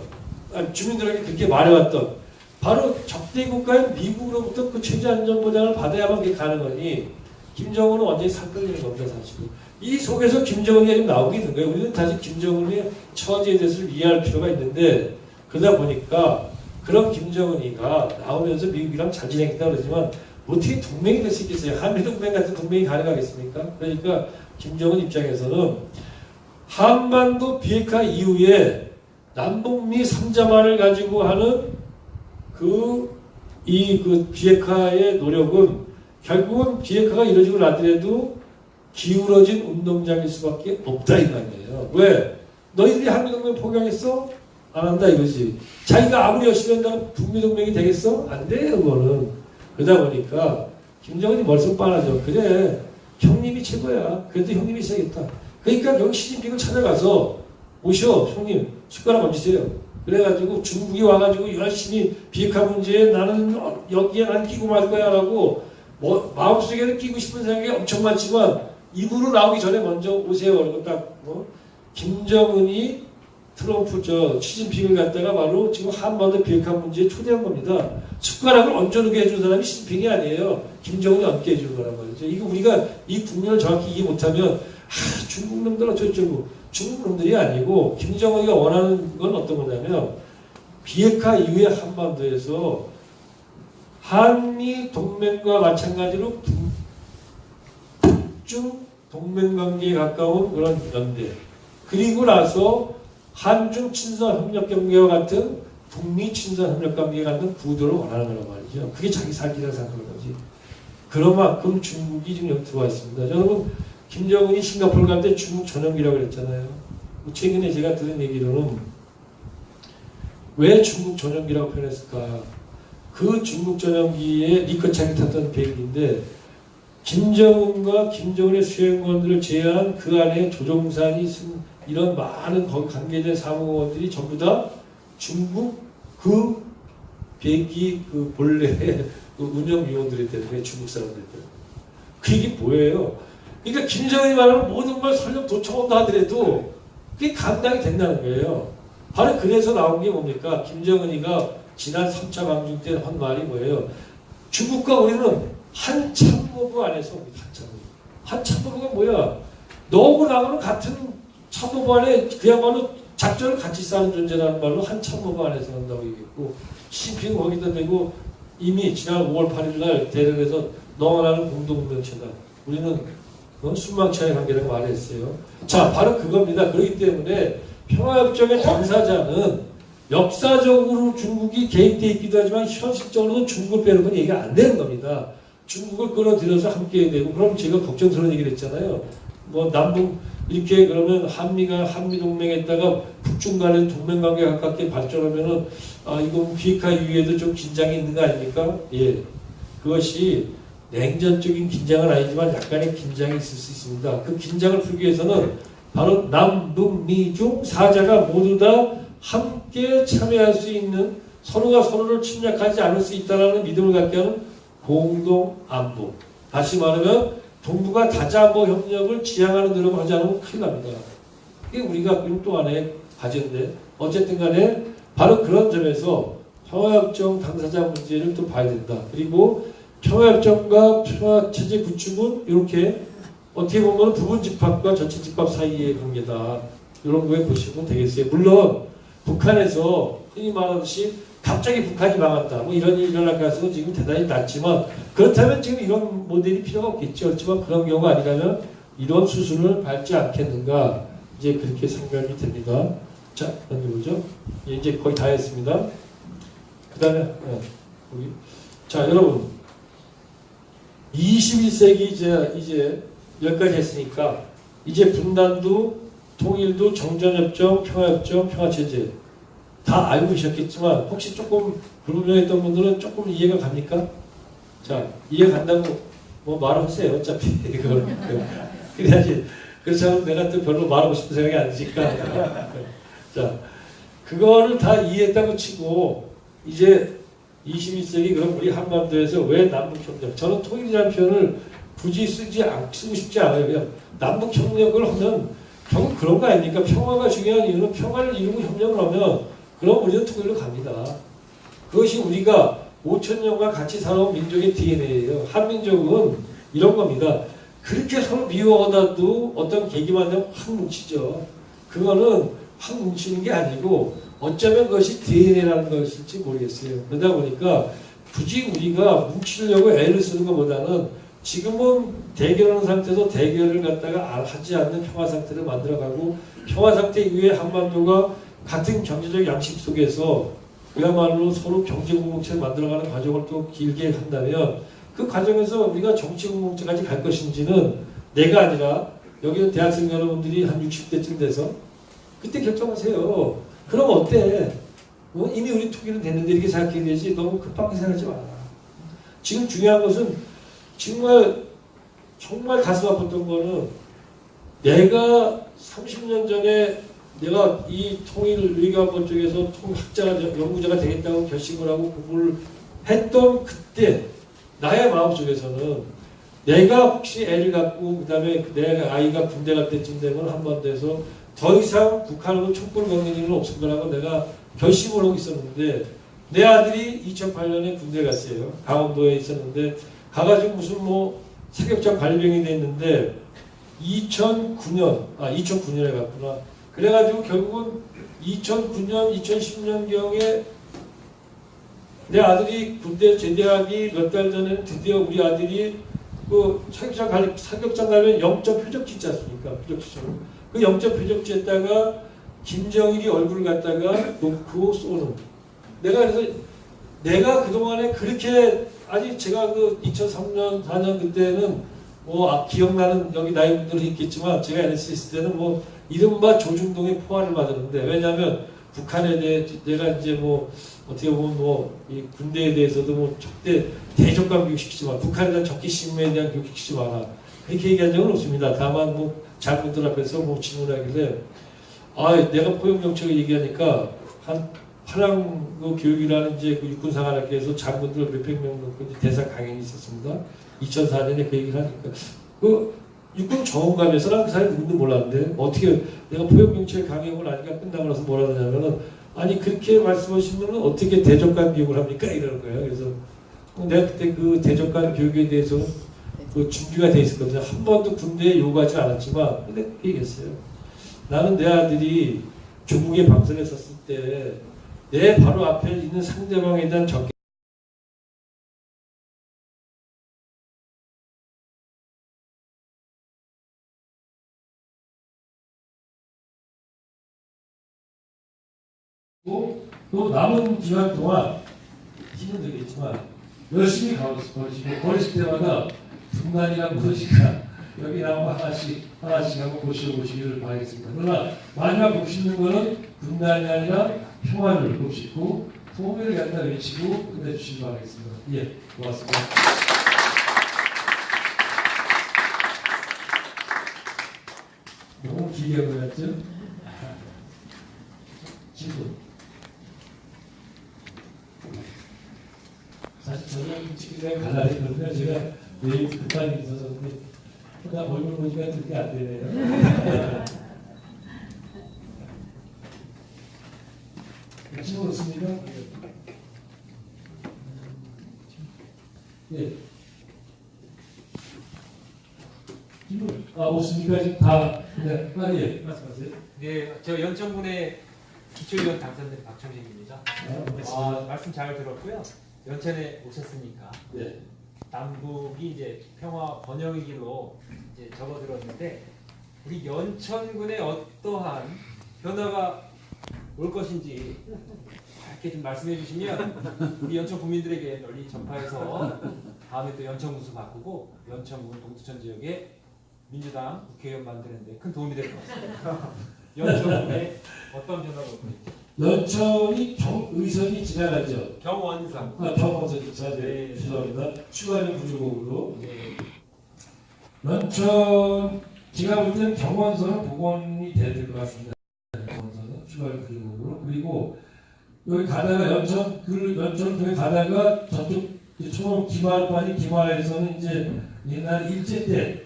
주민들에게 그렇게 말해왔던 바로 적대 국가인 미국으로부터 그 체제 안전 보장을 받아야만 그게 가능하니 김정은은 완전히 살떨리는 겁니다. 사실 이 속에서 김정은이 지금 나오게 된 거예요. 우리는 다시 김정은의 처지에 대해서 이해할 필요가 있는데 그러다 보니까 그런 김정은이가 나오면서 미국이랑 잘 지내겠다 그러지만 어떻게 동맹이 될 수 있겠어요? 한미동맹 같은 동맹이 가능하겠습니까? 그러니까 김정은 입장에서는 한반도 비핵화 이후에 남북미 3자만을 가지고 하는 그 비핵화의 노력은 결국은 비핵화가 이루어지고 나더라도 기울어진 운동장일 수밖에 없다 이 말이에요. 왜? 너희들이 한미동맹 포기하겠어? 안 한다 이거지. 자기가 아무리 열심히 한다고 북미동맹이 되겠어? 안 돼, 그거는. 그러다 보니까 김정은이 머릿속 빠르죠. 그래, 형님이 최고야. 그래도 형님이 있어야겠다. 그러니까 여기 시진핑을 찾아가서 오셔, 형님 숟가락 얹으세요. 그래가지고 중국이 와가지고 열심히 비핵화 문제에 나는 여기에 난 끼고 말 거야 라고 마음속에는 끼고 싶은 생각이 엄청 많지만 입으로 나오기 전에 먼저 오세요. 그리고 딱 김정은이 트럼프 시진핑을 갖다가 바로 지금 한반도 비핵화 문제에 초대한 겁니다. 숟가락을 얹어두게 해준 사람이 시진핑이 아니에요. 김정은이 얹게 해준 거란 말이죠. 이거 우리가 이 국면을 정확히 이해 못하면 중국 놈들 어쩌고 중국 놈들이 아니고 김정은이가 원하는 건 어떤 거냐면 비핵화 이후에 한반도에서 한미 동맹과 마찬가지로 북중 동맹관계에 가까운 그런 연대 그리고 나서 한중 친선협력관계와 같은 북미 친선협력관계 같은 구도를 원하는 거란 말이죠. 그게 자기 살기라고 생각하는 거지. 그런 만큼 중국이 지금 여기 들어와 있습니다. 여러분 김정은이 싱가포르 갈 때 중국 전용기라고 그랬잖아요. 최근에 제가 들은 얘기로는 왜 중국 전용기라고 표현했을까? 그 중국 전용기에 리커창이 탔던 비행기인데 김정은과 김정은의 수행원들을 제외한 그 안에 조종사니 이런 많은 거기 관계된 사무원들이 전부 다 중국 그 비행기 그 본래 그 운영위원들이 때문에 중국 사람들 때문에. 그 얘기 뭐예요? 그러니까 김정은이 말하는 모든 걸 설령 도청한다 하더라도 그게 감당이 된다는 거예요. 바로 그래서 나온 게 뭡니까? 김정은이가 지난 3차 강중 때 한 말이 뭐예요? 중국과 우리는 한 참모부 안에서 옵니다. 한 참모부가 뭐야? 너하고 나하고는 같은 참모부 안에 그야말로 작전을 같이 싸는 존재라는 말로 한 참모부 안에서 한다고 얘기했고 시진핑 거기다 대고 이미 지난 5월 8일 날 대련에서 너와 나는 공동명체다. 우리는 순망치의 관계라고 말했어요. 자, 바로 그겁니다. 그렇기 때문에 평화협정의 당사자는 역사적으로 중국이 개입되어 있기도 하지만 현실적으로도 중국을 빼는 건 얘기가 안 되는 겁니다. 중국을 끌어들여서 함께 해야 되고 그럼 제가 걱정스러운 얘기를 했잖아요. 뭐 남북 이렇게 그러면 한미가 한미동맹에다가 북중 간의 동맹관계 가깝게 발전하면은 이건 비핵화 이후에도 좀 긴장이 있는 거 아닙니까? 예, 그것이 냉전적인 긴장은 아니지만 약간의 긴장이 있을 수 있습니다. 그 긴장을 풀기 위해서는 바로 남북미중 사자가 모두 다 함께 참여할 수 있는 서로가 서로를 침략하지 않을 수 있다는 믿음을 갖게 하는 공동안보. 다시 말하면 동북아 다자안보 협력을 지향하는 노력을 하지 않으면 큰일 납니다. 이게 우리가 갖고 또 하나의 과제인데 어쨌든 간에 바로 그런 점에서 평화협정 당사자 문제를 또 봐야 된다. 그리고 평화협정과 평화체제 구축은 이렇게 어떻게 보면 부분 집합과 전체 집합 사이의 관계다. 이런 거에 보시면 되겠어요. 물론 북한에서 흔히 말하듯이 갑자기 북한이 망한다. 뭐 이런 일이 일어날 가능성은 지금 대단히 낮지만 그렇다면 지금 이런 모델이 필요가 없겠죠. 그렇지만 그런 경우가 아니라면 이런 수순을 밟지 않겠는가. 이제 그렇게 생각이 됩니다. 자, 넘겨보죠. 예, 이제 거의 다 했습니다. 그 다음에 여기. 자, 여러분 21세기 이제 여기까지 했으니까 이제 분단도 통일도 정전협정, 평화협정, 평화체제 다 알고 계셨겠지만 혹시 조금 불분명했던 분들은 조금 이해가 갑니까? 자, 이해 간다고 뭐 말하세요. 어차피 이걸 그래야지. 그렇지 않으면 내가 또 별로 말하고 싶은 생각이 안 드니까. 자, 그거를 다 이해했다고 치고 이제 21세기 그럼 우리 한반도에서 왜 남북협력? 저는 통일이라는 표현을 굳이 쓰고 싶지 않아요. 그냥 남북협력을 하면 결국 그런 거 아닙니까? 평화가 중요한 이유는 평화를 이루고 협력을 하면 그럼 우리는 통일로 갑니다. 그것이 우리가 5천년간 같이 살아온 민족의 DNA예요. 한민족은 이런 겁니다. 그렇게 서로 미워하다도 어떤 계기만 되면 확 뭉치죠. 그거는 확 뭉치는 게 아니고 어쩌면 그것이 DNA라는 것일지 모르겠어요. 그러다 보니까 굳이 우리가 뭉치려고 애를 쓰는 것보다는 지금은 대결하는 상태에서 대결을 갖다가 하지 않는 평화 상태를 만들어가고 평화 상태 이후에 한반도가 같은 경제적 양식 속에서 그야말로 서로 경제 공동체를 만들어가는 과정을 또 길게 한다면 그 과정에서 우리가 정치 공동체까지 갈 것인지는 내가 아니라 여기는 대학생 여러분들이 한 60대쯤 돼서 그때 결정하세요. 그럼 어때? 이미 우리 통일은 됐는데 이렇게 생각해야 되지 너무 급하게 생각하지 마라. 지금 중요한 것은 정말 가슴 아팠던 거는 내가 30년 전에 내가 이 통일 외교안보 쪽에서 통학자가 연구자가 되겠다고 결심을 하고 공부를 했던 그때 나의 마음속에서는 내가 혹시 애를 갖고 그다음에 내 아이가 군대 갈 때쯤 되면 한반도에서 더 이상 북한으로 촛불 걷는 일은 없을 거라고 내가 결심을 하고 있었는데 내 아들이 2008년에 군대 갔어요. 강원도에 있었는데 가가지고 무슨 뭐 사격장 발병이 됐는데 2009년에 갔구나. 그래가지고 결국은 2009년, 2010년경에 내 아들이 군대 제대하기 몇 달 전에 드디어 우리 아들이 그 사격장 가면 영적 표적지 있지 않습니까? 표적지처럼. 그 영적 표적지에다가 김정일이 얼굴을 갖다가 놓고 쏘는. 내가 그동안에 그렇게 아직 제가 그 2003년, 4년 그때는 뭐 기억나는 여기 나이 분들은 있겠지만 제가 NSC 있을 때는 뭐 이른바 조중동의 포화를 맞았는데 왜냐하면 북한에 대해 내가 이제 뭐 어떻게 보면 뭐 이 군대에 대해서도 뭐 적대 대적감 교육시키지 마라. 북한에 대한 적기심에 대한 교육시키지 마라. 그렇게 얘기한 적은 없습니다. 다만 뭐 잘못들 앞에서 뭐 질문하길래 내가 포용정책을 얘기하니까 한 화랑 그 교육이라는 이제 그 육군사관학교에서 장군들 몇백 명 놓고 이제 대사 강연이 있었습니다. 2004년에 그 얘기를 하니까 그 육군 정원감에서 난그 사람이 누군지 몰랐는데 어떻게 내가 포용경찰 강연을 하니까 끝나고 나서 뭐라 하냐면은 아니 그렇게 말씀하시면 어떻게 대적관 교육을 합니까? 이러는 거예요. 그래서 내가 그때 그 대적관 교육에 대해서 그 준비가 돼 있었거든요. 한 번도 군대에 요구하지 않았지만 근데 그렇게 얘기했어요. 나는 내 아들이 조국의 방선에 섰을 때 내 바로 앞에 있는 상대방에 대한 적개 또 남은 기간 동안 힘은 들겠지만 열심히 버리시고 버리실 때마다 분단이란 무엇인가 여기 나무 하나씩 한번 보시기를 바라겠습니다. 그러나 마지막 곱씹는 거는 분단이 아니라 평화를 곱씹고 소멸을 갖다 외치고 끝내주시기 바라겠습니다. 예, 고맙습니다. 너무 길게 보였죠? 질문. 사실 저는 지금 갈라졌거든요. 제가 내일 급한 일이 있어서 근데 그냥 얼굴 보니까 그게 안 되네요. 질문 없습니까? 예. 질문 없습니까? 지금 다 그냥 빨리 말씀하세요. 네, 저 연천군의 기초위원 당선된 박청식입니다. 말씀 잘 들었고요. 연천에 오셨으니까 네. 남북이 이제 평화 번영이기로 이제 적어들었는데 우리 연천군에 어떠한 변화가 올 것인지 이렇게 좀 말씀해 주시면 우리 연천 국민들에게 널리 전파해서 다음에 또 연천 군수 바꾸고 연천군 동두천 지역에 민주당 국회의원 만드는데 큰 도움이 될 것 같습니다. 연천군에 어떤 변화가 올 것인지. 연천이 경의선이 지나가죠. 경원선. 경원선이 지나가죠. 네. 죄송합니다. 추가된 구조곡으로. 네. 연천 제가 볼 때는 경원선은 복원이 돼야 될 것 같습니다. 경원선은 추가된 구조곡으로. 그리고 여기 가다가 연천 통에 가다가 저쪽 초록 기마을까지 기마을에서는 이제 옛날 일제 때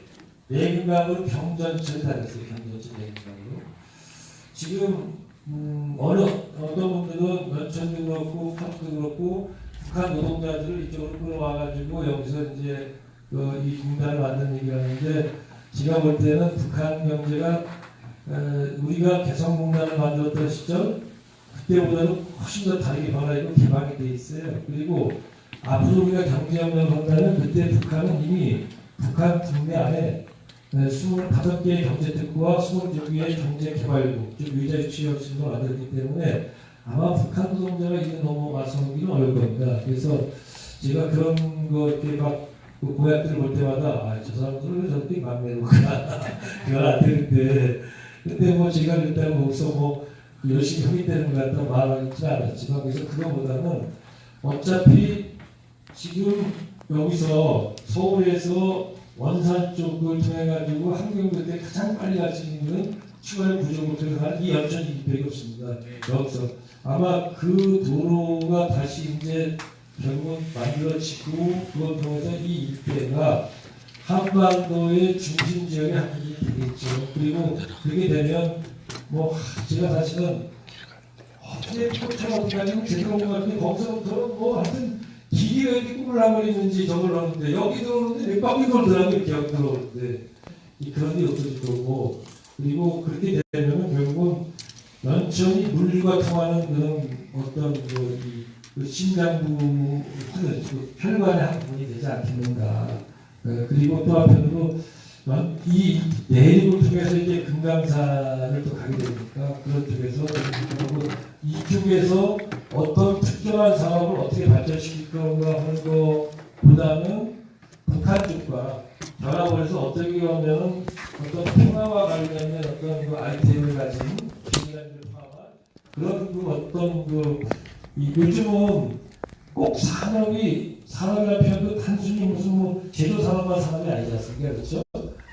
내금강으로 경전철을 다녔어요. 경전철 내금강으로. 지금 어떤 분들은 연천도 그렇고 파주도 그렇고 북한 노동자들을 이쪽으로 끌어와가지고 여기서 이제 이 공단을 만든 얘기를 하는데 제가 볼 때는 북한 경제가 우리가 개성공단을 만들었던 시절 그때보다는 훨씬 더 다르게 변화되고 개방이 돼 있어요. 그리고 앞으로 우리가 경제협력을 한다면 그때 북한은 이미 북한 국내 안에 25개의 경제특구와 22개의 경제개발국, 즉 의자의 취업신을 만들었기 때문에 아마 북한 노동자가 이제 넘어가서기는 어려울 겁니다. 그래서 제가 그런 거 이렇게 막 공약들을 볼 때마다 저 사람들은 왜 저렇게 막 내놓을까? 그건 안 되는데 근데 뭐 제가 일단 거기서 뭐 열심히 협의되는 것 같다고 말하지 않았지만 그래서 그거보다는 어차피 지금 여기서 서울에서 원산 쪽을 통해 가지고 한국인들이 가장 빨리 갈 수 있는 추가의 구조를 통해서 이 연천이 별이 없습니다. 여기서 아마 그 도로가 다시 이제 결국 만들어지고 그걸 통해서 이 일대가 한반도의 중심 지역의 한국이 되겠죠. 그리고 그렇게 되면 뭐 제가 사실은 어떻게 포차가 어떻게 하면 제대로 가지고 거기서부터 뭐 하여튼 길이 왜 이렇게 꿈을 하고 있는지 저걸 하는데 여기 들어오는데 몇 바퀴 돌더라고요. 이렇게 여기 들어오는데 그런 게 없어질 거고 그리고 그렇게 되면 결국은 연천이 물류가 통하는 그런 어떤 그 심장부 혈관의 한 부분이 되지 않겠는가. 그리고 또 한편으로 이 내륙을 통해서 이제 금강산을 또 가게 되니까 그런 쪽에서 이쪽에서 어떤 특정한 사업을 어떻게 발전시킬 건가 하는 것보다는 북한 쪽과 결합을 해서 어떻게 하면 어떤 평화와 관련된 어떤 그 아이템을 가진 비즈니스를 포함한 그런 그 어떤 요즘은 꼭 산업이라는 표현도 단순히 무슨 뭐 제조 산업만 산업이 아니지 않습니까? 그렇죠?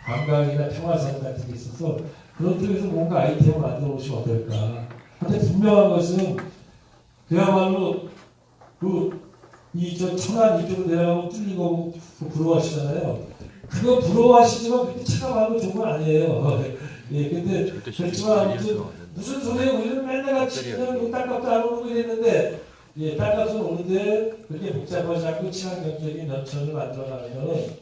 관광이나 평화산 같은 게 있어서 그런 쪽에서 뭔가 아이템을 만들어 보시면 어떨까. 근데 분명한 것은 그야말로 저 천안 이쪽으로 내려가면 뚫리고 부러워하시잖아요. 그거 부러워하시지만 그렇게 차가워하고 좋은 건 아니에요. 예, 근데 그렇지만 아무튼 무슨 소리예요? 우리는 맨날 같이 그냥 땅값도 안 오르고 이랬는데, 예, 땅값은 오는데 그렇게 복잡하지 않고 친환경적인 연천을 만들어가면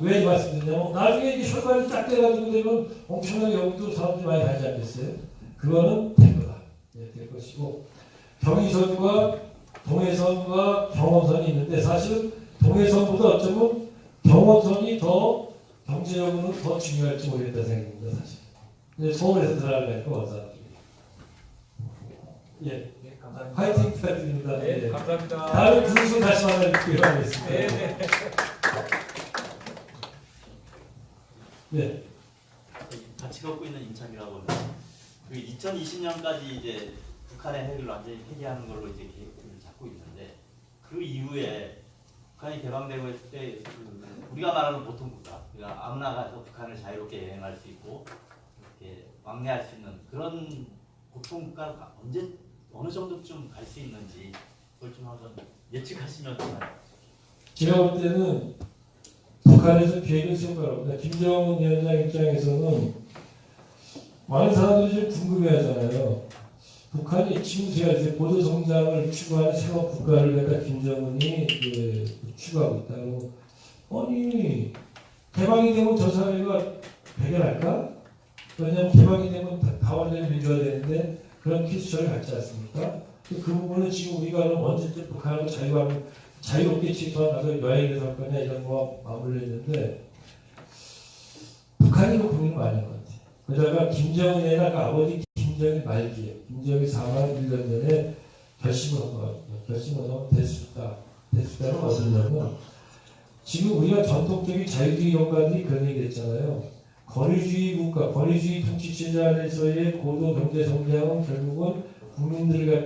왜 말씀드리냐면 나중에 이게 혈관이 딱 돼가지고 되면 엄청나게 여기도 사람들이 많이 가지 않겠어요? 그거는 될 거다. 예, 될 것이고 경의선과 동해선과 경원선이 있는데 사실은 동해선보다 어쩌면 경원선이 더 경제적으로는 더 중요할지 모르겠다 생각입니다. 사실. 근데 서울에서 들어가려니까 원산. 예, 네, 감사합니다. 화이팅 부탁드립니다. 네, 예. 감사합니다. 다음에 분수 다시 만나뵙기로 하겠습니다. 네, 네. 네. 같이 걷고 있는 임참이라고 합니다. 그 2020년까지 이제 북한의 핵을 완전히 폐기하는 걸로 이제 계획을 잡고 있는데 그 이후에 북한이 개방되고 했을 때 우리가 말하는 보통 국가, 그러니까 아무나 가서 북한을 자유롭게 여행할 수 있고 이렇게 왕래할 수 있는 그런 보통 국가가 언제 어느 정도쯤 갈 수 있는지 그걸 좀 한번 예측하시면 좋아요. 제가 볼 때는 북한에서 계획을 세울 거라고. 김정은 위원장 입장에서는 많은 사람들이 좀 궁금해하잖아요. 북한이 지금 제가 이제 고도 성장을 추구하는 새로운 국가를 갖다 김정은이 추구하고 있다고. 아니 개방이 되면 저 사회가 배결할까? 왜냐하면 개방이 되면 다원을 밀어야 되는데 그런 키스처를 갖지 않습니까? 그 부분은 지금 우리가 언제쯤 북한하고 자유롭게 취소하면서 여행에서 할 거냐 이런 거 마무리했는데 북한이 고민이 많은 것 같아요. 그러다가 김정은이나 그 아버지 김정일 말기에 김정일 사망 1년 전에 결심을 한 것 같아요. 결심을 하면 될 수 있다. 될 수 있다는 것은 지금 우리가 전통적인 자유주의 영가들이 그런 얘기 했잖아요. 권위주의 국가, 권위주의 통치체제 안에서의 고도 경제 성장은 결국은 주민들을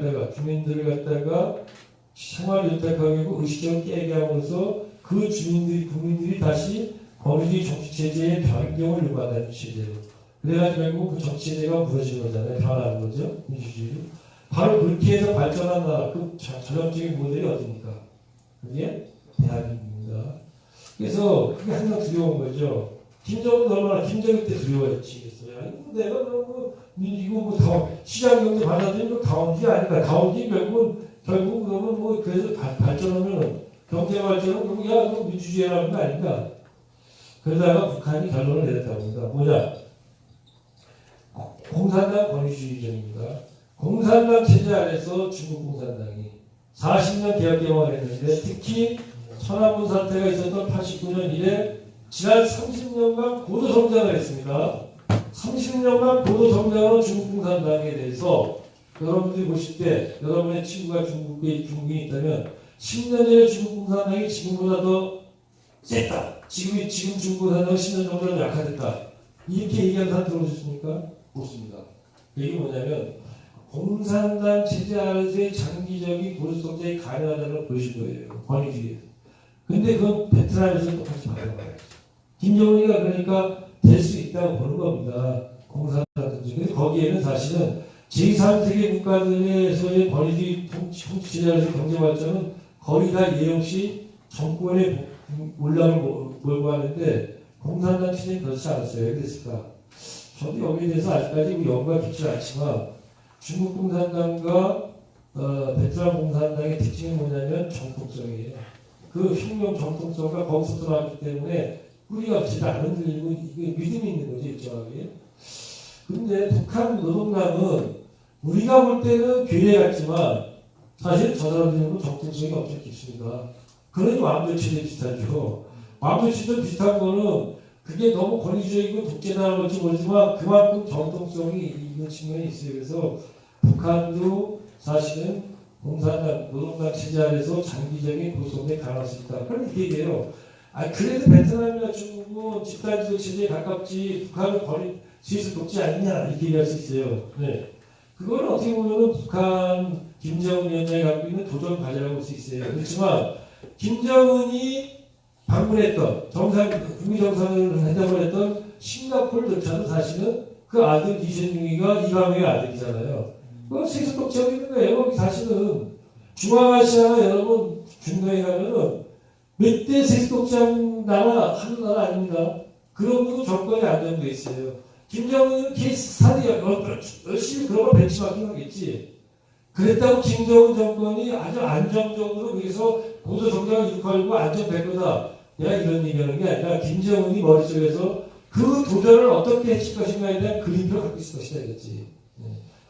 갖다가 생활 윤택하게 하고 의식적으로 깨게 함으로써 그 국민들이 다시 권위주의 정치체제의 변경을 요구한다는 체제로. 그래가지고 결국 그 정치체제가 무너지는 거잖아요. 변하는 거죠. 민주주의로. 바로 그렇게 해서 발전한 나라, 그 전형적인 모델이 어디입니까? 그게 대한민국입니다. 그래서 그게 항상 두려운 거죠. 김정은 얼마나 김정일 때 두려워했지겠어요. 내가 이거 시장 경제 받아들이면 다원지 아닌가. 다원지 결국 그러면 그래서 발전하면 경제 발전은 결국 야 민주주의라는 거 아닌가. 그러다가 북한이 결론을 내렸다고 합니다. 뭐냐? 공산당 권위주의적입니다. 공산당 체제 안에서 중국 공산당이 40년 개혁 개방을 했는데 특히 천안문 사태가 있었던 89년 이래 지난 30년간 고도 성장을 했습니다. 30년간 고도 성장하는 중국 공산당에 대해서 여러분들이 보실 때 여러분의 친구가 중국에 있다면 10년 전에 중국 공산당이 지금보다 더 셌다. 지금 중국 공산당은 10년 정도 약화됐다. 이렇게 얘기하는 사람 들어보셨습니까? 없습니다. 이게 뭐냐면 공산당 체제 안에서의 장기적인 고도 성장이 가능하다는 걸 보여준 거예요. 권위주의에서. 근데 그건 베트남에서 똑같이 받아봐요. 김정은이가 그러니까 될 수 있다고 보는 겁니다. 공산당들. 근데 거기에는 사실은 제3세계 국가들에서의 권위주의 통치체제에서 경제발전은 거의 다 예외 없이 정권의 올라를 몰고 하는데 공산당 체제는 그렇지 않았어요. 왜 그랬을까? 저도 여기에 대해서 아직까지 연구가 깊지 않지만 중국 공산당과 베트남 공산당의 특징이 뭐냐면 정통성이에요. 그 혁명 정통성과 거기서 들어왔기 때문에 뿌리가 없이 안 흔들리고 이게 믿음이 있는 거죠, 일정하게. 근데 북한 노동당은 우리가 볼 때는 괴뢰 같지만 사실 저 사람들은 정통성이 엄청 깊습니다. 그러니 완벽체제 비슷하죠. 완벽체제 비슷한 거는 그게 너무 권위주의고 독재다라는 걸지 모르지만 그만큼 정통성이 있는 측면이 있어요. 그래서 북한도 사실은 공산당, 노동당 체제 안에서 장기적인 고성에 강할 수 있다. 그런 이렇게 얘기해요. 그래도 베트남이나 중국은 집단지도 체제에 가깝지 북한은 스위스 독재 아니냐 이렇게 얘기할 수 있어요. 네. 그건 어떻게 보면 북한 김정은 위원장이 갖고 있는 도전 과제라고 볼 수 있어요. 그렇지만 김정은이 방문했던 국민 정상을 회담을 했던 싱가포르조차도 사실은 그 아들 이센용이가 이강우의 아들이잖아요. 그 세계적 지역이 있는 거예요. 거기 사실은 중앙아시아가 여러분 중동에 가면은 몇 대 세계독장 나라 한 나라 아닙니다. 그런 것도 정권이 안정돼 있어요. 김정은은 케이스스타디 열심히 그런 걸 벤치마킹 하겠지. 그랬다고 김정은 정권이 아주 안정적으로 거기서 고도성장을 이끌고 안정될 거다. 내가 이런 얘기하는 게 아니라 김정은이 머릿속에서 그 도전을 어떻게 해칠 것인가에 대한 그림표를 갖고 있을 것이다겠지.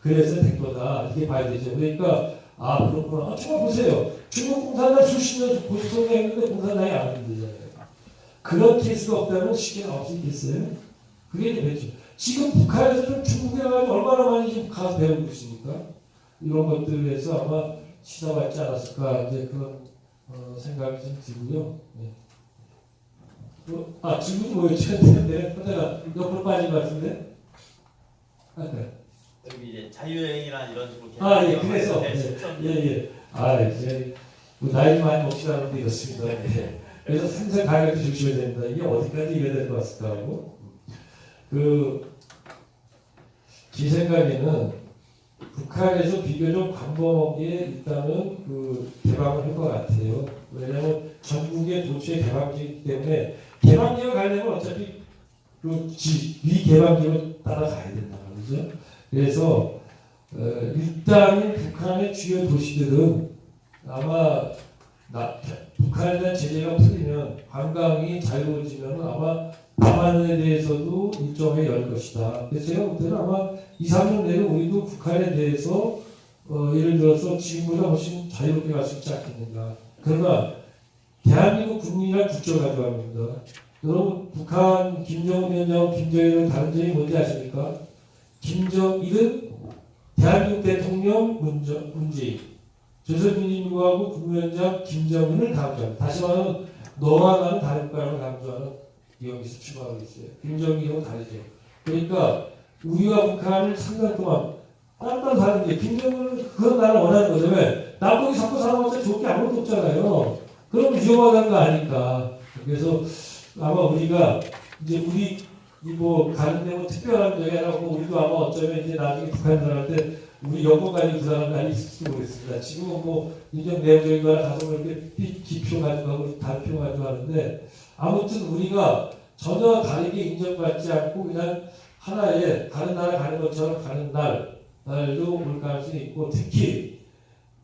그래서 된 거다. 이렇게 봐야 되죠. 그러니까 아 그렇구나. 정말 보세요. 중국 공산당 수십 년 고도성장했는데 공산당이 안 흔들잖아요. 그런 케이스가 없다면 쉽게 나올 수 있겠어요? 그게 되겠죠. 지금 북한에서 좀 중국에 가서 얼마나 많이 지금 가서 배우고 있습니까? 이런 것들에서 아마 시사받지 않았을까 이제 그런 생각이 좀 들고요. 네. 질문이 뭐였죠? 내가 하다가 옆으로 빠진 것 같은데? 여기 이제 자유여행이나 이런 식으로 예, 그래서 예. 이제 뭐 나이 많이 먹지도 않은데 이렇습니다. 네. 그래서 항상 가격도 조심해야 됩니다. 이게 어디까지 이래야 될 것 같을까 하고 제 생각에는 북한에서 비교적 광범하게 일단은 개방을 할 것 같아요. 왜냐하면 전국의 도처에 개방지이기 때문에 개방지역 가려면 어차피 위개방지로 따라가야 된다 말이죠. 그래서 일단 북한의 주요 도시들은 아마 북한에 대한 제재가 풀리면 관광이 자유로워지면 아마 남한에 대해서도 일정하게 열 것이다. 그래서 제가 볼 때는 아마 2, 3년 내에 우리도 북한에 대해서 예를 들어서 지금보다 훨씬 자유롭게 갈 수 있지 않겠는가. 그러나 대한민국 국민이란 국적을 가져가는 겁니다. 여러분 북한 김정은 위원장하고 김정일은 다른 점이 뭔지 아십니까? 김정일은 대한민국 대통령 문재인, 조선민주주의하고 국무위원장 김정은을 강조합니다. 다시 말하면 너와 나는 다를 거라고 강조하는 여기서 출발하고 있어요. 김정일하고 다르죠. 그러니까 우리와 북한을 3년 동안 딴딴 다른 게 김정은은 그런 나를 원하는 거죠. 왜? 남북이 섞고 살아봤자 좋을 게 아무것도 없잖아요. 그럼 위험하다는 거 아니까. 그래서 아마 우리가 이제 우리 가는데 특별한 적이 아니고 우리도 아마 어쩌면 이제 나중에 북한 들어갈 때 우리 여권까지 그 사람이 있을지 모르겠습니다. 지금은 인정 내부적인 거라 가서 이렇게 기표 가지고 하고 다른 표 가지고 하는데 아무튼 우리가 전혀 다르게 인정받지 않고 그냥 하나의 다른 나라 가는 것처럼 가는 날도 올 가능성이 있고 특히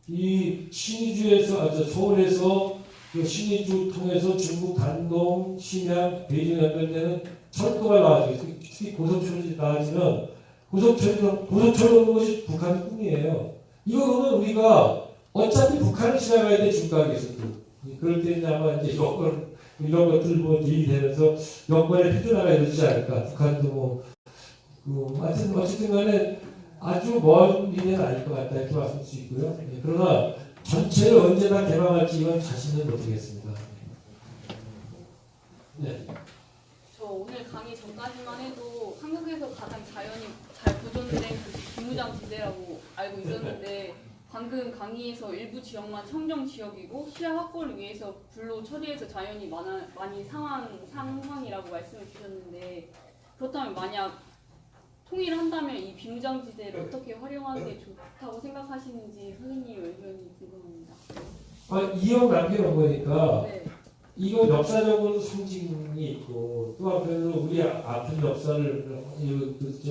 이 서울에서 신의주 통해서 중국 단동, 심양, 베이징 연결되는 철도가 나와지고 특히 고속철이 나와지면 고속철로 오는 것이 북한의 꿈이에요. 이거 보면 우리가 어차피 북한을 지나가야 돼 중간에서도. 그럴 때 아마 이제 여권 이런 것들 얘기되면서 여권의 표준화가 이루어지지 않을까. 북한도 어쨌든 간에 아주 먼 미래는 아닐 것 같다 이렇게 말씀드릴 수 있고요. 그러나 전체를 언제나 개방할지 이건 자신은 못하겠습니다. 네. 저 오늘 강의 전까지만 해도 한국에서 가장 자연이 잘 보존된 곳이 비무장지대라고 알고 있었는데 방금 강의에서 일부 지역만 청정 지역이고 시야 확보를 위해서 불로 처리해서 자연이 많이 상황이라고 말씀을 주셨는데 그렇다면 만약 통일한다면 이 비무장지대를 어떻게 활용하는 게 좋다고 생각하시는지 선생님의 의견이 궁금합니다. 이형 남겨놓은 거니까 네. 이거 역사적으로 상징이 있고 또 한편으로 우리 아픈 역사를 또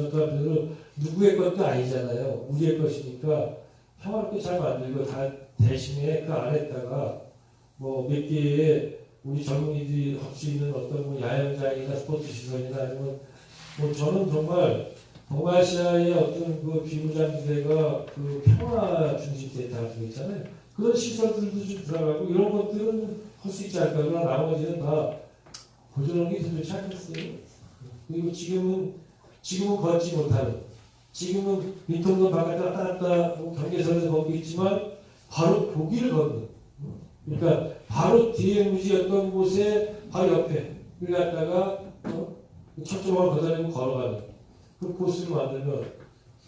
한편으로 누구의 것도 아니잖아요. 우리의 것이니까 평화롭게 잘 만들고 다 대신에 그 안에다가 몇 개의 우리 젊은이들이 할 수 있는 어떤 야영장이나 스포츠 시설이나 아니면 저는 정말 동아시아의 어떤 비무장지대가 평화 중심지에 달아져 있잖아요. 그런 시설들도 좀 들어가고 이런 것들은 할 수 있지 않을까. 그러나 나머지는 다 보존하는 게 더 좋지 않겠어요. 그리고 지금은 걷지 못하는 지금은 민통선 바깥에 왔다 갔다 경계선에서 걷고 있지만 바로 고기를 걷는 그러니까 바로 뒤에 무지였던 곳에 바로 옆에 그걸 갖다가 철조망을 걷어내고 걸어가는 그 코스를 만들면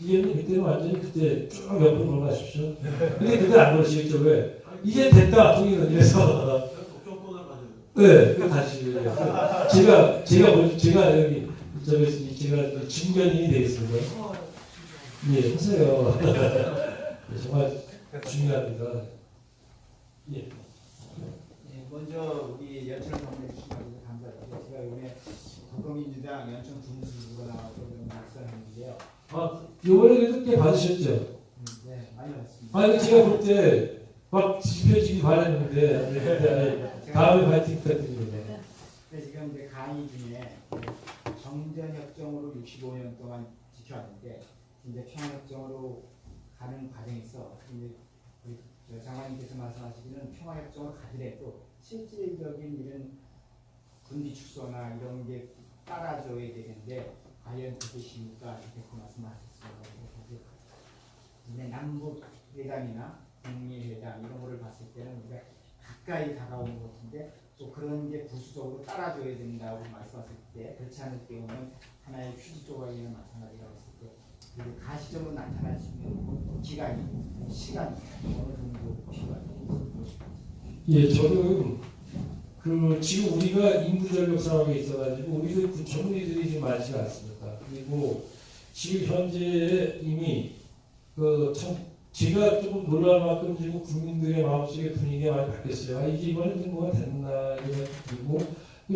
이게는 그때는 완전히 그때 쭉 옆으로 걸어가십시오. 근데 그때 안 그러시겠죠. 왜? 이제 됐다 통일은 이래서 네, 그 다시 제가 여기 제가 증견인이 되겠습니다. 예, 하세요. 정말 중요합니다. 예. 예, 먼저 우리 연천을 방문해 주셔서 감사드리고 제가 이번에 더불어민주당 연천 군수부가 나와서 좀 말씀했는데요. 아, 요번에 그래도 꽤 받으셨죠? 네, 많이 받습니다. 아니, 제가 볼 때 막 지켜지기 바랐는데, 다음에 파이팅 부탁드립니다. 근데 지금 이제 강의 중에 정전협정으로 65년 동안 지켜왔는데 이제 평화협정으로 가는 과정에서 이제 우리 장관님께서 말씀하시기는 평화협정을 가더라도 실질적인 이런 군비 축소나 이런 게 따라줘야 되는데 과연 그것입니까? 이렇게 그 말씀하셨습니다. 그래서 이제 남북 회담이나 북미 회담 이런 거를 봤을 때는 우리가 가까이 다가오는 것 같은데 또 그런 게 부수적으로 따라줘야 된다고 말씀하실 때 그렇지 않을 경우는 하나의 휴지 조각이나 마찬가지라고 했을 때 그게 가시적으로 나타날 수 있는 기간이 시간이 어느 정도 필요한지 예, 저는 지금 우리가 인구 전력 상황에 있어가지고 우리도 그 전문의들이 지금 많지가 않습니다. 그리고 지금 현재 이미 참 제가 조금 놀랄 만큼 지금 국민들의 마음속에 분위기가 많이 바뀌었어요. 아, 이제 이번에 좀 뭐가 됐나 이런 생각이 들고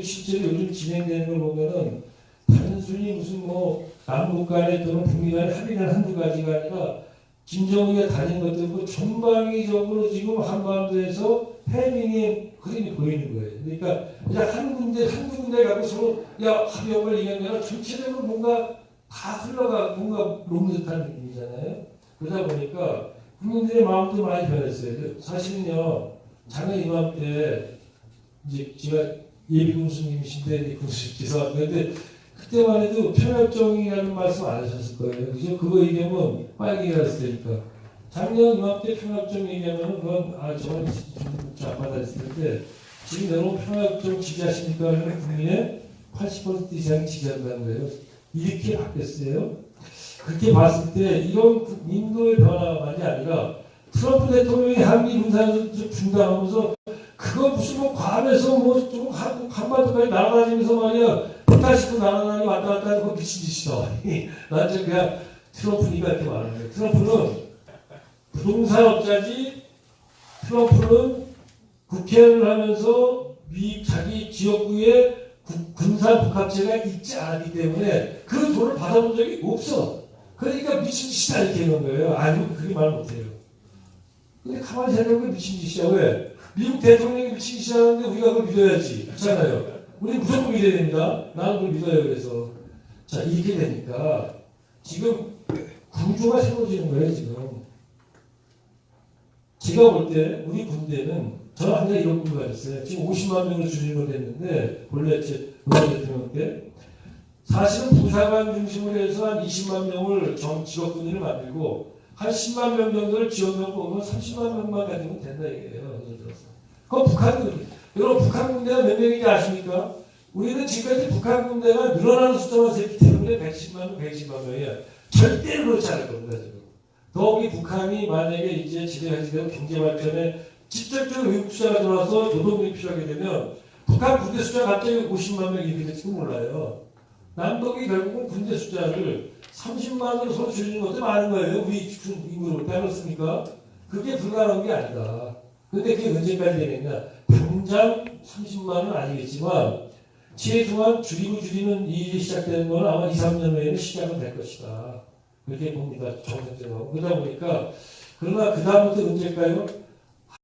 실제로 요즘 진행되는 걸 보면은 단순히 무슨 뭐 남북 간에 또는 북미 간에 합의는 한두 가지가 아니라 김정은이가 다닌 것들도 전방위적으로 지금 한반도에서 해밍의 그림이 보이는 거예요. 그러니까 그냥 한두 군데 갖고 서로 야 합의한 얘기하는 게 아니라 전체적으로 뭔가 다 흘러가 뭔가 녹는 듯한 느낌이잖아요. 그러다 보니까 국민들의 마음도 많이 변했어요. 사실은요, 작년 이맘때 이제 제가 예비 군수님이신데 죄송합니다. 그때만 해도 평협정이라는 말씀 안 하셨을 거예요. 그죠? 그거 얘기하면 빨갱이가 됐을 테니까. 작년 이맘때 평협정 얘기하면 그건 저는 좀 받아들였을 텐데 지금 여러분 평협정 지지하십니까? 하면 국민의 80% 이상이 지지한다는 거예요. 이렇게 바뀌었어요. 그렇게 봤을 때 이런 인도의 변화만이 아니라 트럼프 대통령이 한미 군사를 중단하면서 그거 무슨 뭐 괌에서 뭐 좀 한반도까지 날아다니면서 말이야 부타시고 날아다니 왔다 갔다 하는 거 미친 짓이다. 나한테 그냥 트럼프니까 이렇게 말하는 거예요. 트럼프는 부동산업자지 트럼프는 국회의원을 하면서 자기 지역구에 군사 복합체가 있지 않기 때문에 그 돈을 받아본 적이 없어. 그러니까 미친 짓이다 이렇게 하는 거예요. 아니면 그렇게 말 못해요. 근데 가만히 생각해보면 미친 짓이야. 왜? 미국 대통령이 미친 짓이라는데 우리가 그걸 믿어야지. 그렇잖아요. 우리 무조건 믿어야 됩니다. 나는 그걸 믿어요. 그래서 자 이렇게 되니까 지금 구조가 세워지는 거예요. 지금 제가 볼 때 우리 군대는 저는 항상 이런 꿈을 가졌어요. 지금 50만 명으로 줄이는 걸 했는데 본래 제 의원 대통령 때 사실은 부사관 중심으로 해서 한 20만 명을 직업군인을 만들고 한 10만 명 정도를 지원명 뽑으면 30만 명만 가지면 된다 이게요. 그럼 여러분 북한 군대가 몇 명인지 아십니까? 우리는 지금까지 북한 군대가 늘어나는 숫자만 세기 때문에 110만 명, 120만 명이야. 절대로 그렇지 않을 겁니다. 지금. 더욱이 북한이 만약에 이제 지대해지면 경제 발전에 직접적으로 외국 투자가 들어와서 노동력이 필요하게 되면 북한 군대 숫자 갑자기 50만 명 이렇게 될지도 몰라요. 남북이 결국은 군대 숫자를 30만으로 서로 줄이는 것도 많은 거예요. 우리 인구를 빼놓습니까? 그게 불가능한 게 아니다. 근데 그게 언제까지 되겠냐? 당장 30만은 아니겠지만 최소한 줄이는 일이 시작되는 건 아마 2, 3년 후에는 시작은 될 것이다. 그렇게 봅니다. 정책적으로. 그러다 보니까 그러나 그 다음부터 언제일까요?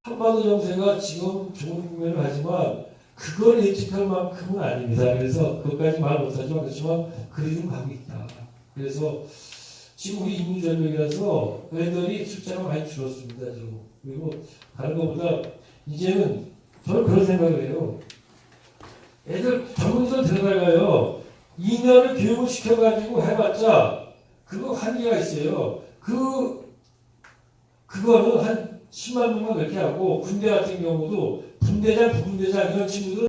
한반도 정세가 지금 좋은 국면을 하지만 그걸 예측할 만큼은 아닙니다. 그래서 그것까지 말 못하지만 그렇지만 그리는 가고 있다. 그래서 지금 우리 인구전력이라서 애들이 숫자가 많이 줄었습니다. 지금. 그리고 다른 것보다 이제는 저는 그런 생각을 해요. 애들 전문의들 들어가요. 2년을 교육을 시켜가지고 해봤자 그거 한계가 있어요. 그거는 한 10만 명만 그렇게 하고 군대 같은 경우도 분대장, 부분대장 이런 친구들은